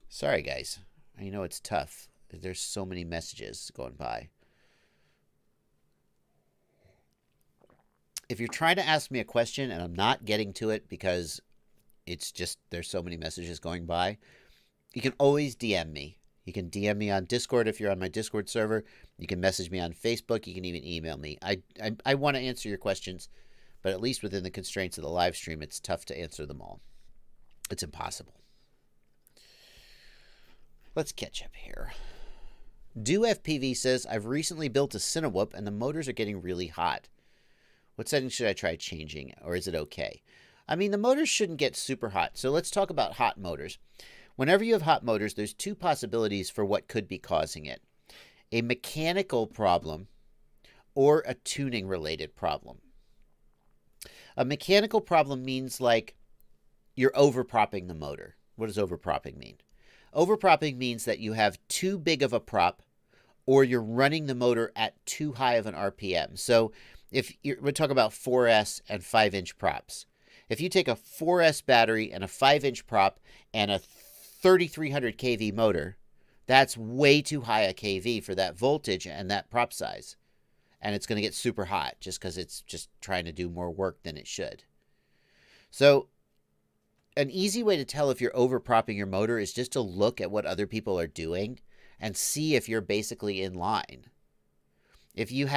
Sorry, guys. I know it's tough. There's so many messages going by. If you're trying to ask me a question and I'm not getting to it because it's just there's so many messages going by, you can always DM me. You can DM me on Discord if you're on my Discord server. You can message me on Facebook. You can even email me. I want to answer your questions, but at least within the constraints of the live stream, it's tough to answer them all. It's impossible. Let's catch up here. Do FPV says, I've recently built a CinnaWhoop and the motors are getting really hot. What settings should I try changing, or is it okay? I mean, the motors shouldn't get super hot. So let's talk about hot motors. Whenever you have hot motors, there's two possibilities for what could be causing it. A mechanical problem or a tuning related problem. A mechanical problem means like you're overpropping the motor. What does overpropping mean? Overpropping means that you have too big of a prop or you're running the motor at too high of an RPM. So if we're talking about 4S and 5-inch props. If you take a 4S battery and a 5-inch prop and a 3300 kV motor, that's way too high a kV for that voltage and that prop size. And it's going to get super hot just because it's just trying to do more work than it should. So an easy way to tell if you're overpropping your motor is just to look at what other people are doing and see if you're basically in line. If you've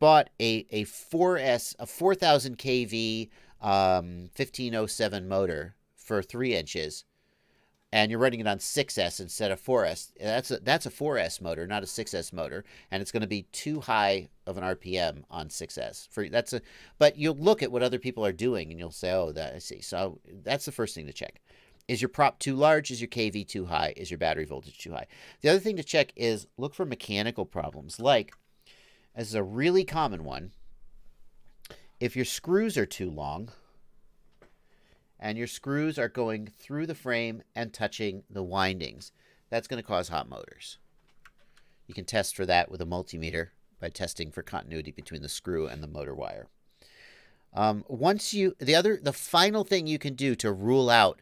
bought a 4S, a 4000 kV 1507 motor for 3 inches, and you're running it on 6S instead of 4S, that's a 4S motor, not a 6S motor, and it's going to be too high of an RPM on 6S. But you'll look at what other people are doing, and you'll say, oh, I see. So that's the first thing to check. Is your prop too large? Is your kV too high? Is your battery voltage too high? The other thing to check is look for mechanical problems. Like, this is a really common one, if your screws are too long, and your screws are going through the frame and touching the windings, that's going to cause hot motors. You can test for that with a multimeter by testing for continuity between the screw and the motor wire. The final thing you can do to rule out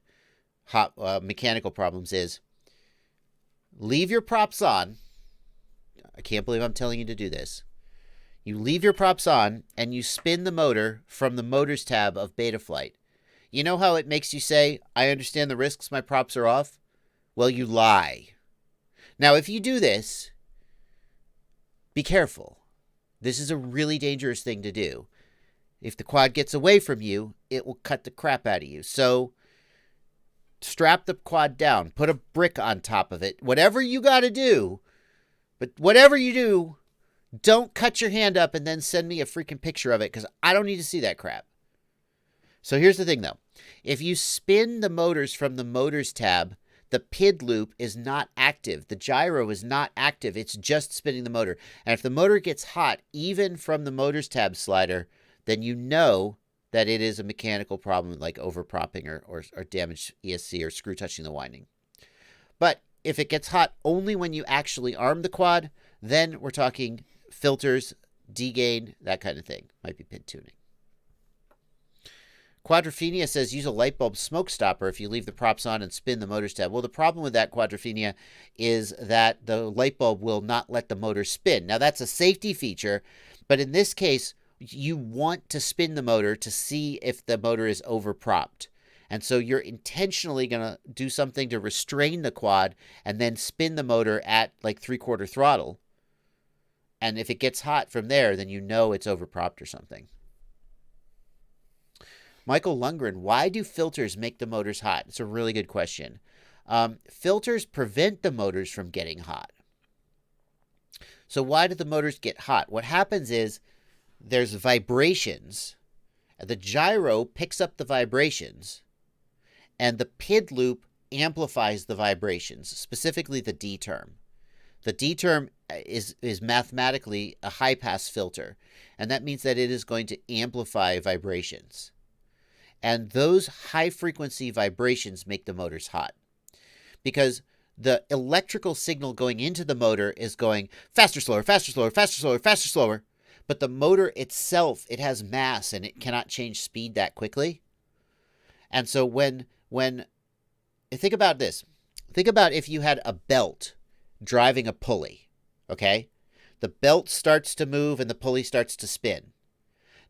hot mechanical problems is leave your props on. I can't believe I'm telling you to do this. You leave your props on and you spin the motor from the motors tab of Betaflight. You know how it makes you say, I understand the risks, my props are off? Well, you lie. Now, if you do this, be careful. This is a really dangerous thing to do. If the quad gets away from you, it will cut the crap out of you. So strap the quad down, put a brick on top of it, whatever you got to do. But whatever you do, don't cut your hand up and then send me a freaking picture of it because I don't need to see that crap. So here's the thing, though. If you spin the motors from the motors tab, the PID loop is not active. The gyro is not active. It's just spinning the motor. And if the motor gets hot, even from the motors tab slider, then you know that it is a mechanical problem like overpropping or damaged ESC or screw touching the winding. But if it gets hot only when you actually arm the quad, then we're talking filters, degain, that kind of thing. Might be PID tuning. Quadrophenia says use a light bulb smoke stopper if you leave the props on and spin the motors tab. Well, the problem with that, Quadrophenia, is that the light bulb will not let the motor spin. Now, that's a safety feature, but in this case, you want to spin the motor to see if the motor is overpropped. And so you're intentionally going to do something to restrain the quad and then spin the motor at like 3/4 throttle. And if it gets hot from there, then you know it's overpropped or something. Michael Lundgren, why do filters make the motors hot? It's a really good question. Filters prevent the motors from getting hot. So why do the motors get hot? What happens is there's vibrations. The gyro picks up the vibrations, and the PID loop amplifies the vibrations, specifically the D term. The D term is mathematically a high-pass filter, and that means that it is going to amplify vibrations. And those high-frequency vibrations make the motors hot, because the electrical signal going into the motor is going faster, slower, faster, slower, faster, slower, faster, slower. But the motor itself, it has mass and it cannot change speed that quickly. And so when think about this. Think about if you had a belt driving a pulley, okay? The belt starts to move and the pulley starts to spin.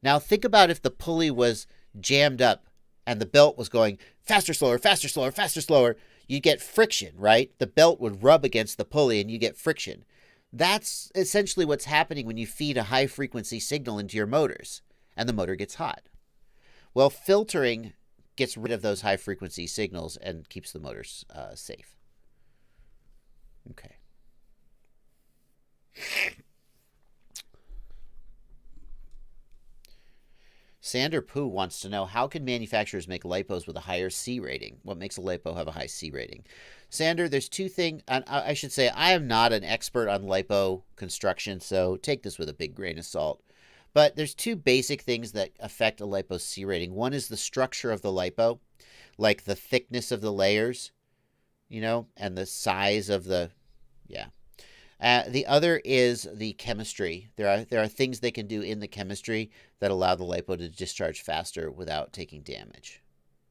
Now think about if the pulley was jammed up and the belt was going faster, slower, faster, slower, faster, slower. You get friction, right? The belt would rub against the pulley and you get friction. That's essentially what's happening when you feed a high-frequency signal into your motors, and the motor gets hot. Well, filtering gets rid of those high-frequency signals and keeps the motors safe. Okay. Sander Poo wants to know, how can manufacturers make LiPos with a higher C rating? What makes a LiPo have a high C rating? Sander, there's two things. I should say I am not an expert on LiPo construction, so take this with a big grain of salt. But there's two basic things that affect a LiPo C rating. One is the structure of the LiPo, like the thickness of the layers, and the size of the, the other is the chemistry. There are things they can do in the chemistry that allow the LiPo to discharge faster without taking damage.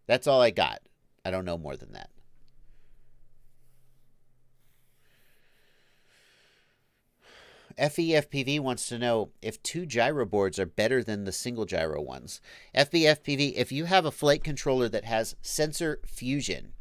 That's all I got. I don't know more than that. FEFPV wants to know if two gyro boards are better than the single gyro ones. FEFPV, if you have a flight controller that has sensor fusion,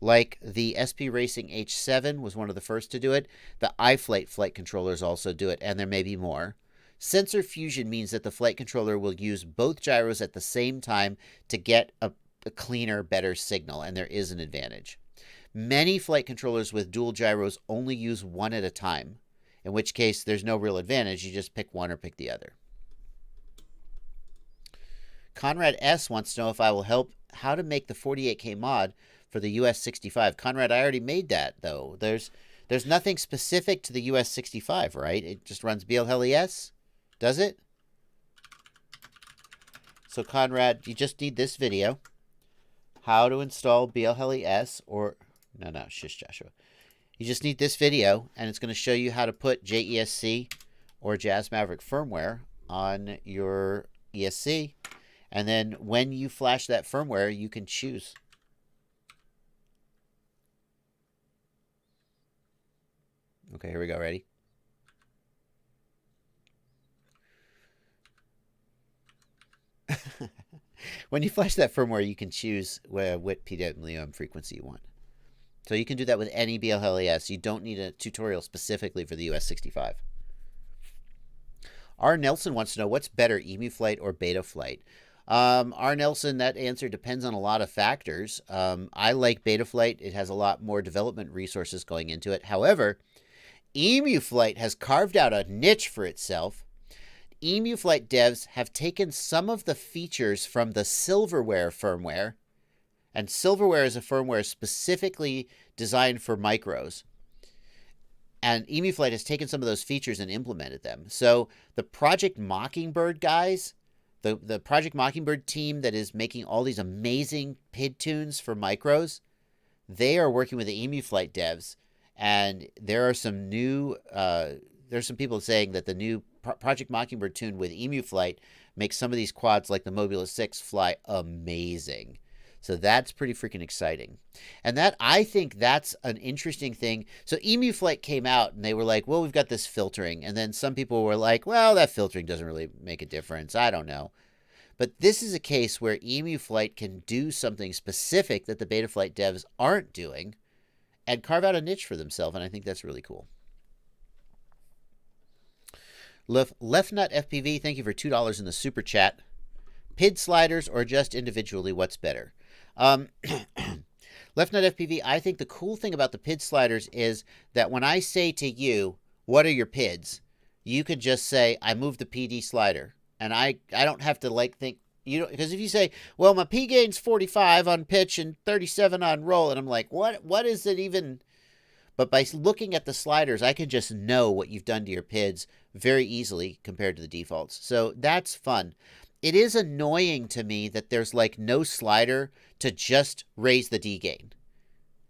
like the SP Racing H7 was one of the first to do it, the iFlight flight controllers also do it, and there may be more. Sensor fusion means that the flight controller will use both gyros at the same time to get a cleaner, better signal, and there is an advantage. Many flight controllers with dual gyros only use one at a time, in which case there's no real advantage. You just pick one or pick the other. Conrad S. wants to know if I will help how to make the 48K mod for the US 65. Conrad, I already made that, though. There's nothing specific to the US 65, right? It just runs BLHeli-S, does it? So, Conrad, you just need this video. How to install BLHeli-S, or... No, shush, Joshua. You just need this video, and it's going to show you how to put JESC or Jazz Maverick firmware on your ESC. And then when you flash that firmware, you can choose. Okay, here we go. Ready? When you flash that firmware, you can choose what PWM frequency you want. So you can do that with any BLHeli-S. You don't need a tutorial specifically for the US 65. R. Nelson wants to know, what's better, EmuFlight or Betaflight? R. Nelson, that answer depends on a lot of factors. I like Betaflight. It has a lot more development resources going into it. However, EmuFlight has carved out a niche for itself. EmuFlight devs have taken some of the features from the Silverware firmware, and Silverware is a firmware specifically designed for micros. And EmuFlight has taken some of those features and implemented them. So the Project Mockingbird guys, the Project Mockingbird team that is making all these amazing PID tunes for micros, they are working with the EmuFlight devs. And there are some new, there's some people saying that the new Project Mockingbird tune with EmuFlight makes some of these quads like the Mobula 6 fly amazing. So that's pretty freaking exciting. And that, I think that's an interesting thing. So EmuFlight came out and they were like, well, we've got this filtering. And then some people were like, well, that filtering doesn't really make a difference. I don't know. But this is a case where EmuFlight can do something specific that the Betaflight devs aren't doing and carve out a niche for themselves. And I think that's really cool. Leftnut FPV, thank you for $2 in the super chat. PID sliders or just individually, what's better? LeftNut FPV, I think the cool thing about the PID sliders is that when I say to you, what are your PIDs? You could just say, I moved the PD slider. And I don't have to think, because if you say, well, my P gain's 45 on pitch and 37 on roll, and I'm like, what is it even? But by looking at the sliders, I can just know what you've done to your PIDs very easily compared to the defaults. So that's fun. It is annoying to me that there's no slider to just raise the D gain.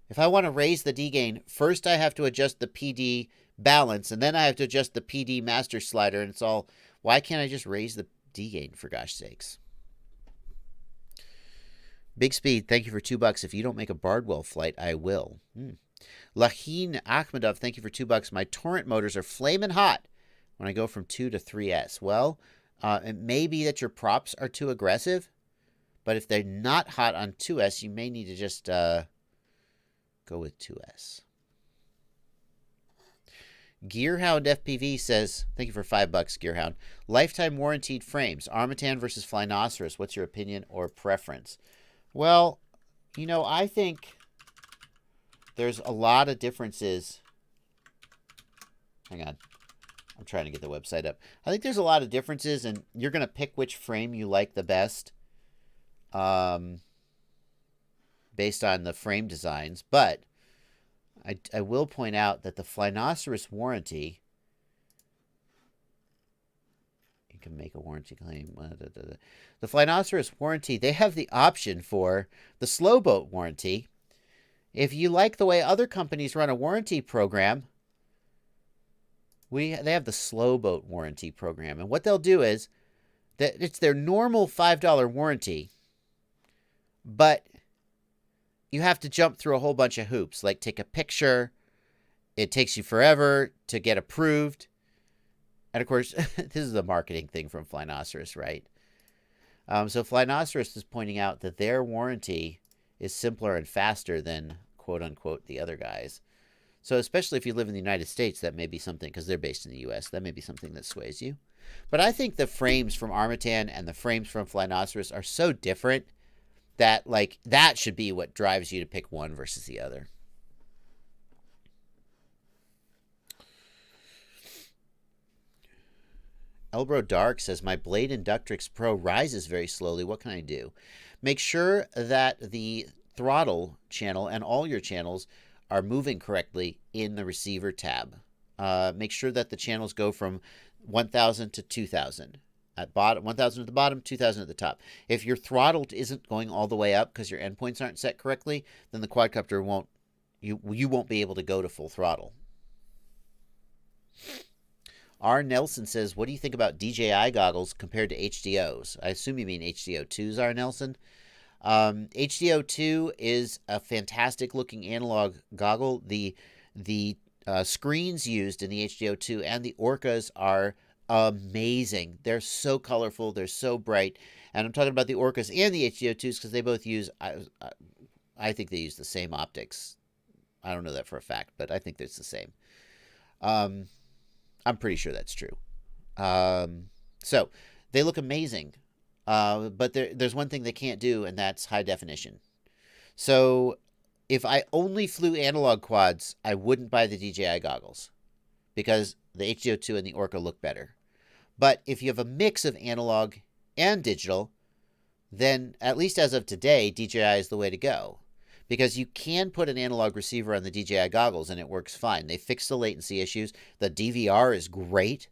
If I want to raise the D gain, first I have to adjust the PD balance, and then I have to adjust the PD master slider, and it's all, why can't I just raise the D gain, for gosh sakes? Big Speed, thank you for $2. If you don't make a Bardwell flight, I will. Lahin Akhmedov, thank you for $2. My torrent motors are flaming hot when I go from 2 to 3S. Well, it may be that your props are too aggressive, but if they're not hot on 2S, you may need to just go with 2S. Gearhound FPV says, thank you for $5, Gearhound. Lifetime warranted frames, Armatan versus Flynoceros. What's your opinion or preference? Well, I think there's a lot of differences. Hang on. I'm trying to get the website up. I think there's a lot of differences, and you're going to pick which frame you like the best based on the frame designs. But I will point out that the Flynoceros warranty, you can make a warranty claim. The Flynoceros warranty, they have the option for the slow boat warranty. If you like the way other companies run a warranty program, they have the slow boat warranty program. And what they'll do is that it's their normal $5 warranty, but you have to jump through a whole bunch of hoops, like take a picture. It takes you forever to get approved. And of course, this is a marketing thing from Flynoceros, right? So Flynoceros is pointing out that their warranty is simpler and faster than, quote unquote, the other guys. So especially if you live in the United States, that may be something, because they're based in the U.S., that may be something that sways you. But I think the frames from Armatan and the frames from Flynoceros are so different that, that should be what drives you to pick one versus the other. Elbro Dark says, my Blade Inductrix Pro rises very slowly. What can I do? Make sure that the throttle channel and all your channels are moving correctly in the receiver tab. Make sure that the channels go from 1,000 to 2,000. At bottom, 1,000 at the bottom, 2,000 at the top. If your throttle isn't going all the way up because your endpoints aren't set correctly, then the quadcopter won't, you won't be able to go to full throttle. R. Nelson says, what do you think about DJI goggles compared to HDOs? I assume you mean HDO2s, R. Nelson. HDO2 is a fantastic looking analog goggle. The screens used in the HDO2 and the Orcas are amazing. They're so colorful. They're so bright. And I'm talking about the Orcas and the HDO2s because they both use, I think they use the same optics. I don't know that for a fact, but I think it's the same. I'm pretty sure that's true. So they look amazing. But there's one thing they can't do, and that's high definition. So if I only flew analog quads, I wouldn't buy the DJI goggles because the HDO2 and the Orca look better. But if you have a mix of analog and digital, then at least as of today, DJI is the way to go. Because you can put an analog receiver on the DJI goggles and it works fine. They fixed the latency issues. The DVR is great.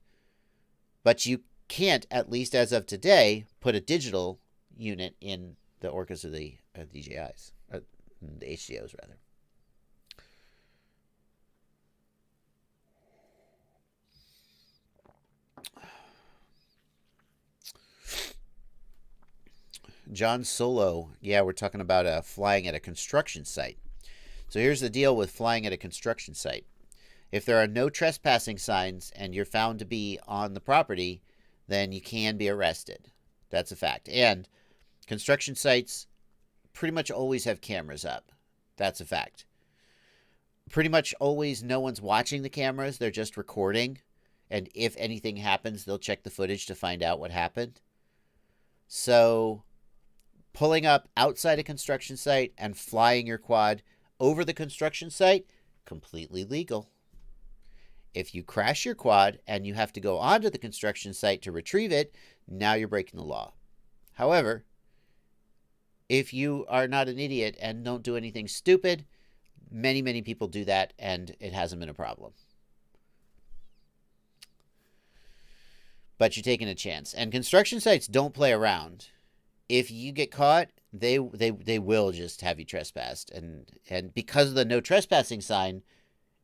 But you can't, at least as of today, put a digital unit in the Orcas or the DJIs. Or the HDOs, rather. John Solo, yeah, we're talking about flying at a construction site. So here's the deal with flying at a construction site. If there are no trespassing signs and you're found to be on the property, then you can be arrested. That's a fact. And construction sites pretty much always have cameras up. That's a fact. Pretty much always no one's watching the cameras. They're just recording. And if anything happens, they'll check the footage to find out what happened. So pulling up outside a construction site and flying your quad over the construction site, completely legal. If you crash your quad and you have to go onto the construction site to retrieve it, now you're breaking the law. However, if you are not an idiot and don't do anything stupid, many, many people do that, and it hasn't been a problem. But you're taking a chance. And construction sites don't play around. If you get caught, they will just have you trespassed. And because of the no trespassing sign,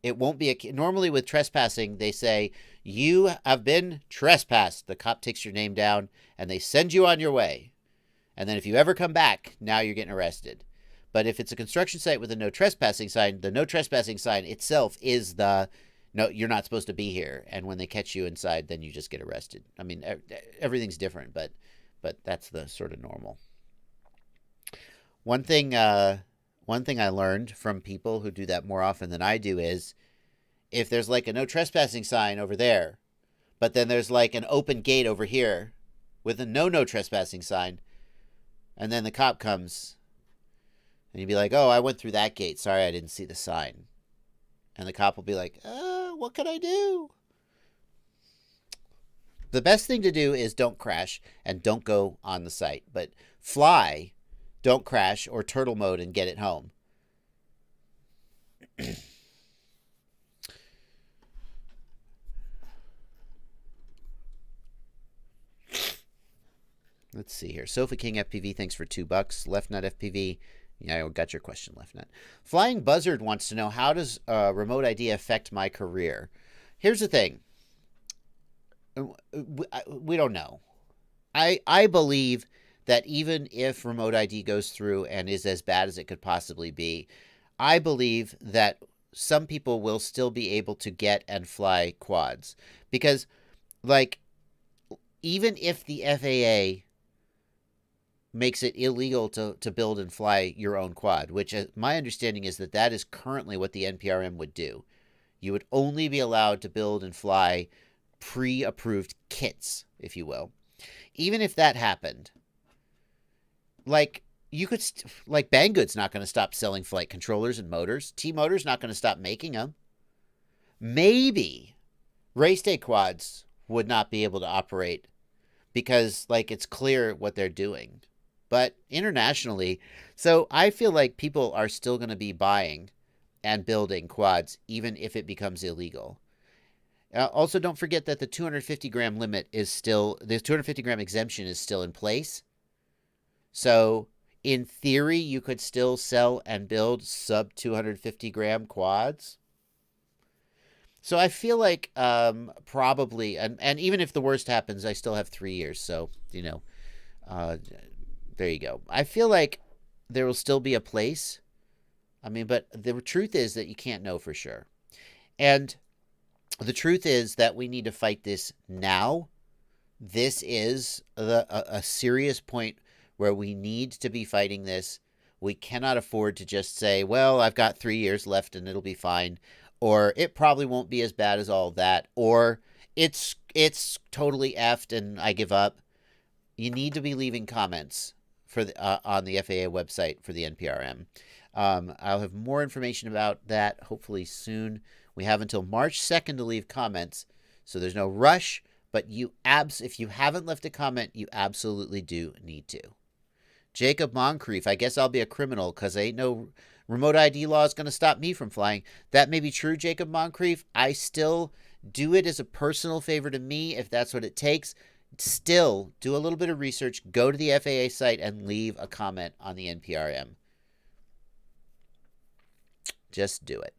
it won't be a... Normally with trespassing, they say, you have been trespassed. The cop takes your name down, and they send you on your way. And then if you ever come back, now you're getting arrested. But if it's a construction site with a no trespassing sign, the no trespassing sign itself is the, no, you're not supposed to be here. And when they catch you inside, then you just get arrested. I mean, everything's different, but that's the sort of normal. One thing I learned from people who do that more often than I do is, if there's like a no trespassing sign over there, but then there's like an open gate over here with a no trespassing sign, and then the cop comes, and you'd be like, oh, I went through that gate. Sorry, I didn't see the sign. And the cop will be like, what can I do? The best thing to do is don't crash and don't go on the site. But fly, don't crash, or turtle mode and get it home. Let's see here. Sofa King FPV, thanks for $2. Left Nut FPV. Yeah, I got your question, Left Nut. Flying Buzzard wants to know, how does remote ID affect my career? Here's the thing. We don't know. I believe that even if remote ID goes through and is as bad as it could possibly be, I believe that some people will still be able to get and fly quads. Because, like, even if the FAA makes it illegal to build and fly your own quad, which my understanding is that is currently what the NPRM would do. You would only be allowed to build and fly pre-approved kits, if you will. Even if that happened, like, you could, like, Banggood's not going to stop selling flight controllers and motors. T-Motor's not going to stop making them. Maybe race day quads would not be able to operate because, like, it's clear what they're doing. But internationally, so I feel like people are still going to be buying and building quads, even if it becomes illegal. Also, don't forget that the 250-gram limit is still, the 250-gram exemption is still in place. So, in theory, you could still sell and build sub 250-gram quads. So I feel like probably, and even if the worst happens, I still have 3 years. So, you know, there you go. I feel like there will still be a place. I mean, but the truth is that you can't know for sure. And the truth is that we need to fight this now. This is a serious point where we need to be fighting this. We cannot afford to just say, well, I've got 3 years left and it'll be fine. Or it probably won't be as bad as all of that. Or it's totally effed and I give up. You need to be leaving comments for on the FAA website for the NPRM. I'll have more information about that hopefully soon. We have until March 2nd to leave comments, so there's no rush. But if you haven't left a comment, you absolutely do need to. Jacob Moncrief, I guess I'll be a criminal because ain't no remote ID law is going to stop me from flying. That may be true, Jacob Moncrief. I still do it as a personal favor to me if that's what it takes. Still, do a little bit of research, go to the FAA site, and leave a comment on the NPRM. Just do it.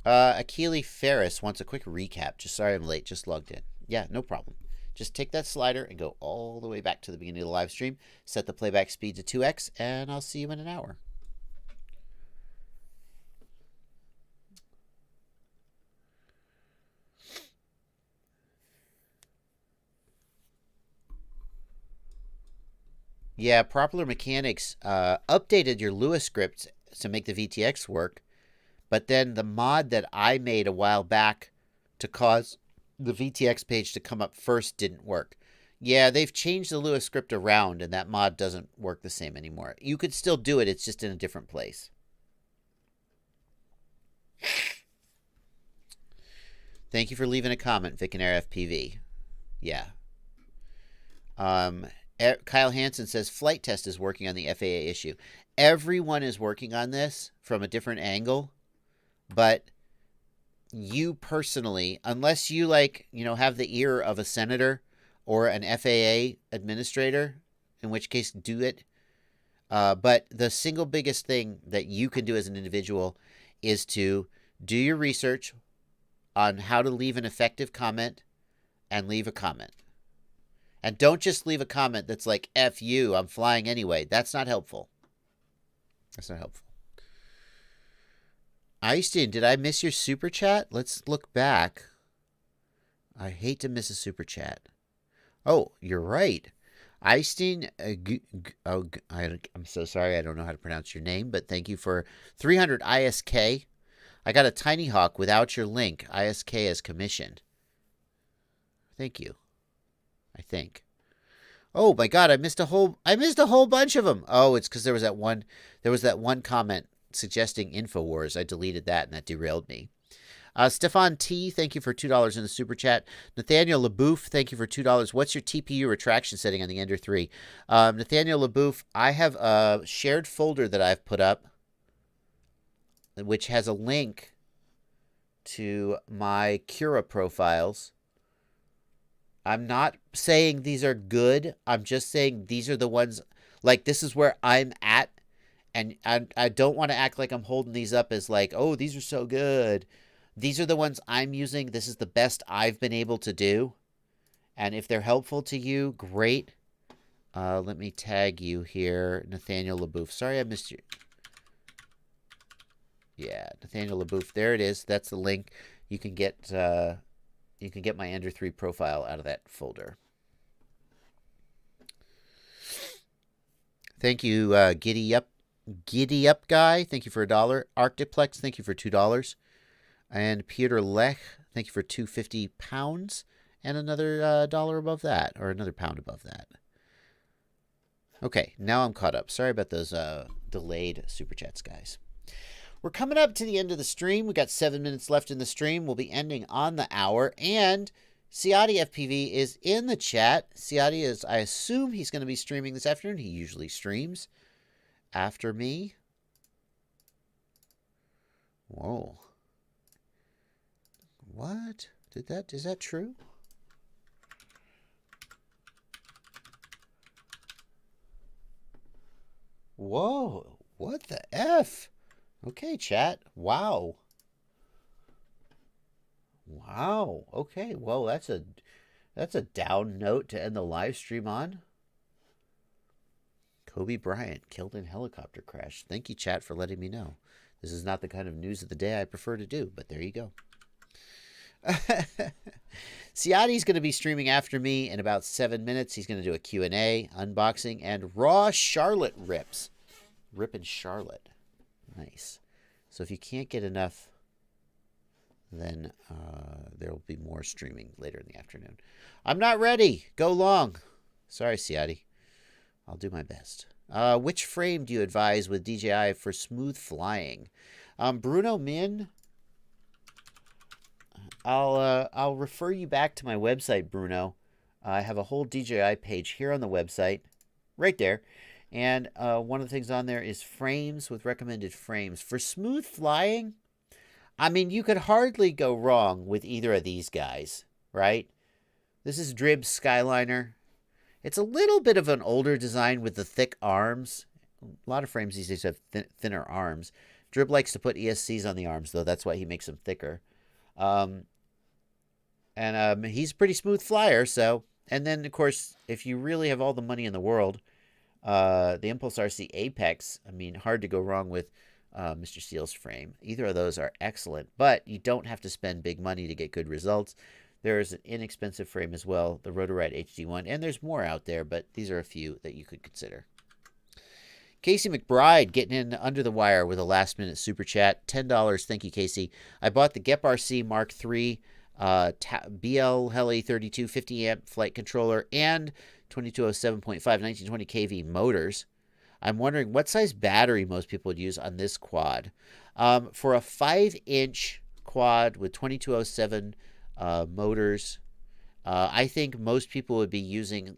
Akili Ferris wants a quick recap. Just sorry I'm late, just logged in. Yeah, no problem. Just take that slider and go all the way back to the beginning of the live stream. Set the playback speed to 2x, and I'll see you in an hour. Yeah, Propeller Mechanics updated your Lua script to make the VTX work, But then the mod that I made a while back to cause the VTX page to come up first didn't work. Yeah, they've changed the Lua script around, and that mod doesn't work the same anymore. You could still do it, it's just in a different place. Thank you for leaving a comment, Vic and Air FPV. Yeah. Kyle Hansen says, flight test is working on the FAA issue. Everyone is working on this from a different angle, but you personally, unless you have the ear of a senator or an FAA administrator, in which case do it. But the single biggest thing that you can do as an individual is to do your research on how to leave an effective comment and leave a comment. And don't just leave a comment that's like, F you, I'm flying anyway. That's not helpful. That's not helpful. Einstein, did I miss your super chat? Let's look back. I hate to miss a super chat. Oh, you're right. Einstein, I'm so sorry. I don't know how to pronounce your name, but thank you for 300 ISK. I got a Tiny Hawk without your link. ISK as commissioned. Thank you. I think. Oh my God, I missed a whole bunch of them. Oh, it's because there was that one comment suggesting InfoWars. I deleted that and that derailed me. Stefan T, thank you for $2 in the super chat. Nathaniel LaBouffe, thank you for $2. What's your TPU retraction setting on the Ender 3? Nathaniel LaBouffe, I have a shared folder that I've put up, which has a link to my Cura profiles. I'm not saying these are good. I'm just saying these are the ones, like, this is where I'm at. And I don't want to act like I'm holding these up as like, oh, these are so good. These are the ones I'm using. This is the best I've been able to do. And if they're helpful to you, great. Let me tag you here, Nathaniel LaBouffe. Sorry I missed you. Yeah, Nathaniel LaBouffe. There it is. That's the link. You can get my Ender 3 profile out of that folder. Thank you, Giddy Up Guy. Thank you for $1. Arctiplex, thank you for $2. And Peter Lech, thank you for 250 pounds. And another dollar above that, or another pound above that. Okay, now I'm caught up. Sorry about those delayed super chats, guys. We're coming up to the end of the stream. We got 7 minutes left in the stream. We'll be ending on the hour. And Ciati FPV is in the chat. Ciati is, I assume he's going to be streaming this afternoon. He usually streams after me. Whoa. What? Is that true? Whoa. What the F? Okay, chat. Wow. Wow. Okay. Well, that's a down note to end the live stream on. Kobe Bryant killed in helicopter crash. Thank you, chat, for letting me know. This is not the kind of news of the day I prefer to do, but there you go. Ciati's going to be streaming after me in about 7 minutes. He's going to do a Q&A, unboxing, and raw Charlotte rips. Ripping Charlotte. Nice. So if you can't get enough, then there will be more streaming later in the afternoon. I'm not ready. Go long. Sorry, Ciati. I'll do my best. Which frame do you advise with DJI for smooth flying? Bruno Min, I'll refer you back to my website, Bruno. I have a whole DJI page here on the website, right there. And one of the things on there is frames with recommended frames. For smooth flying, I mean, you could hardly go wrong with either of these guys, right? This is Drib's Skyliner. It's a little bit of an older design with the thick arms. A lot of frames these days have thinner arms. Drib likes to put ESCs on the arms, though. That's why he makes them thicker. He's a pretty smooth flyer, so... And then, of course, if you really have all the money in the world... the Impulse RC Apex, I mean, hard to go wrong with Mr. Steele's frame. Either of those are excellent, but you don't have to spend big money to get good results. There's an inexpensive frame as well, the Rotorite HD1, and there's more out there, but these are a few that you could consider. Casey McBride getting in under the wire with a last-minute super chat. $10. Thank you, Casey. I bought the Gep RC Mark III BL Heli 32 50-amp flight controller and 2207.5 1920 kV motors. I'm wondering what size battery most people would use on this quad. For a 5-inch quad with 2207 motors, I think most people would be using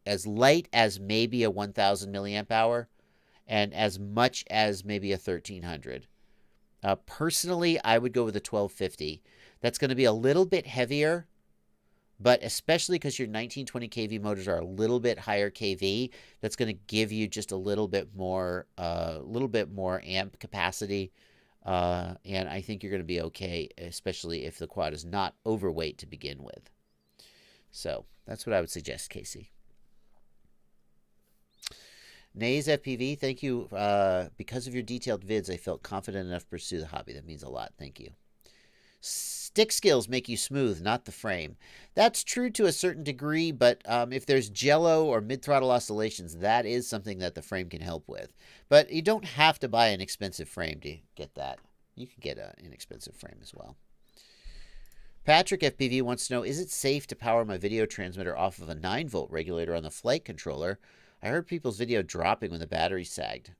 as light as maybe a 1,000 milliamp hour and as much as maybe a 1,300. Personally, I would go with a 1250. That's going to be a little bit heavier, but especially because your 1920 kV motors are a little bit higher kV, that's going to give you just a little bit more amp capacity. And I think you're going to be okay, especially if the quad is not overweight to begin with. So that's what I would suggest, Casey. Nays FPV, thank you. Because of your detailed vids, I felt confident enough to pursue the hobby. That means a lot. Thank you. Stick skills make you smooth, not the frame. That's true to a certain degree, but if there's jello or mid-throttle oscillations, that is something that the frame can help with. But you don't have to buy an expensive frame to get that. You can get an inexpensive frame as well. Patrick FPV wants to know, is it safe to power my video transmitter off of a 9-volt regulator on the flight controller? I heard people's video dropping when the battery sagged.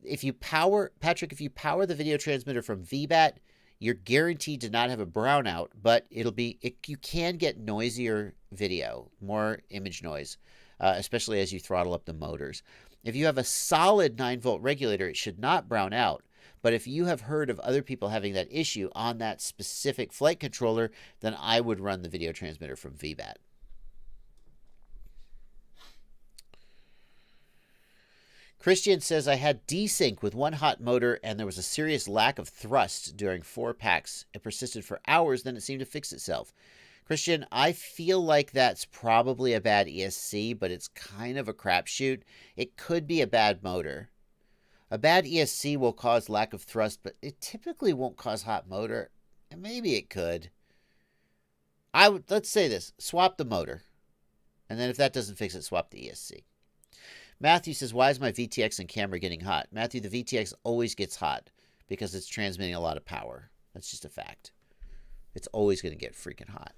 If you power the video transmitter from VBAT, you're guaranteed to not have a brownout, but you can get noisier video, more image noise, especially as you throttle up the motors. If you have a solid 9-volt regulator, it should not brown out. But if you have heard of other people having that issue on that specific flight controller, then I would run the video transmitter from VBAT. Christian says, I had desync with one hot motor and there was a serious lack of thrust during 4 packs. It persisted for hours, then it seemed to fix itself. Christian, I feel like that's probably a bad ESC, but it's kind of a crapshoot. It could be a bad motor. A bad ESC will cause lack of thrust, but it typically won't cause hot motor. And maybe it could. Let's say this, swap the motor. And then if that doesn't fix it, swap the ESC. Matthew says, why is my VTX and camera getting hot? Matthew, the VTX always gets hot because it's transmitting a lot of power. That's just a fact. It's always going to get freaking hot.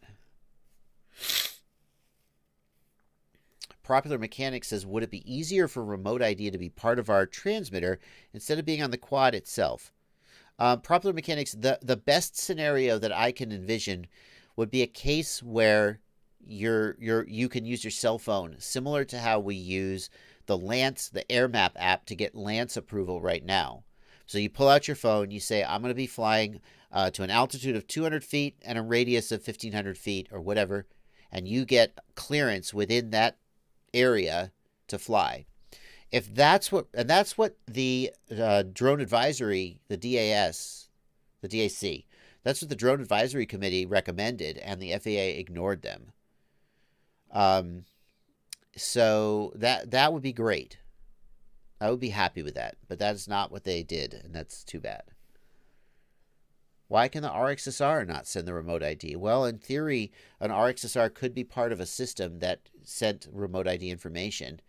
Popular Mechanic says, would it be easier for remote ID to be part of our transmitter instead of being on the quad itself? Popular Mechanics, the best scenario that I can envision would be a case where you can use your cell phone, similar to how we use the AirMap app to get Lance approval right now. So you pull out your phone, you say, I'm going to be flying to an altitude of 200 feet and a radius of 1,500 feet or whatever, and you get clearance within that area to fly. If that's what the Drone Advisory, the DAC, that's what the Drone Advisory Committee recommended, and the FAA ignored them. So that would be great. I would be happy with that, but that's not what they did, and that's too bad. Why can the RXSR not send the remote ID? Well, in theory, an RXSR could be part of a system that sent remote ID information,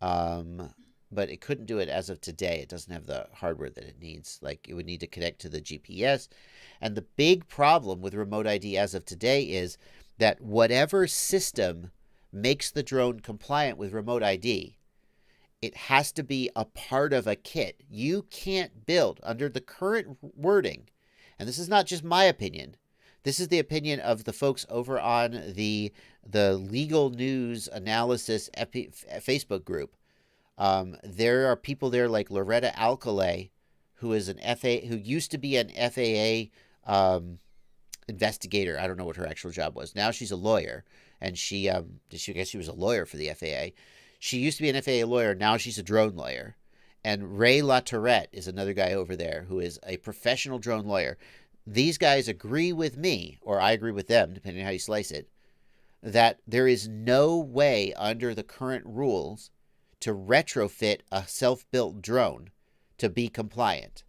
but it couldn't do it as of today. It doesn't have the hardware that it needs. Like, it would need to connect to the GPS. And the big problem with remote ID as of today is that whatever system makes the drone compliant with remote ID, it has to be a part of a kit. You can't build under the current wording, and this is not just my opinion. This is the opinion of the folks over on the Legal News Analysis Facebook group. There are people there like Loretta Alcalay, who used to be an FAA investigator. I don't know what her actual job was. Now she's a lawyer, and she was a lawyer for the FAA. She used to be an FAA lawyer. Now she's a drone lawyer. And Ray LaTourette is another guy over there who is a professional drone lawyer. These guys agree with me, or I agree with them, depending on how you slice it, that there is no way under the current rules to retrofit a self-built drone to be compliant.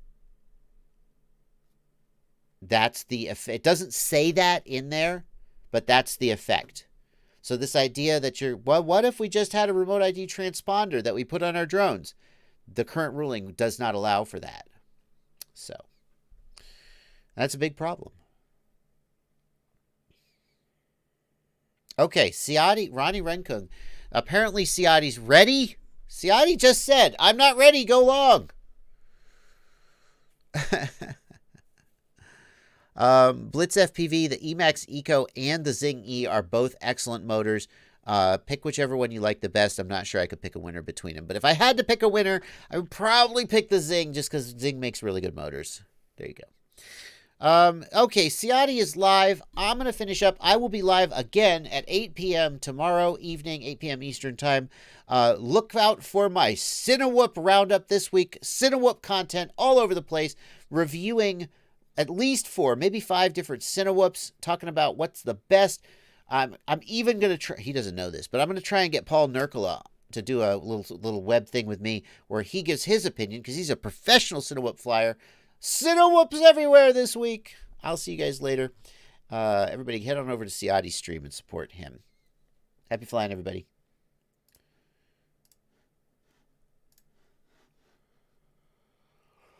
It doesn't say that in there, but that's the effect. So this idea that well, what if we just had a remote ID transponder that we put on our drones? The current ruling does not allow for that. So that's a big problem. Okay, Ronnie Renkung. Apparently Ciati's ready. Ciati just said, I'm not ready, go long. Blitz FPV, the Emax Eco, and the Zing E are both excellent motors. Pick whichever one you like the best. I'm not sure I could pick a winner between them. But if I had to pick a winner, I would probably pick the Zing just because Zing makes really good motors. There you go. Okay, Ciati is live. I'm going to finish up. I will be live again at 8 p.m. tomorrow evening, 8 p.m. Eastern Time. Look out for my CinnaWhoop roundup this week. CinnaWhoop content all over the place, reviewing at least 4, maybe 5 different CinnaWhoops, talking about what's the best. I'm even going to try, he doesn't know this, but I'm going to try and get Paul Nurkala to do a little web thing with me where he gives his opinion because he's a professional CinnaWhoop flyer. CinnaWhoops everywhere this week. I'll see you guys later. Everybody head on over to Ciati's stream and support him. Happy flying, everybody.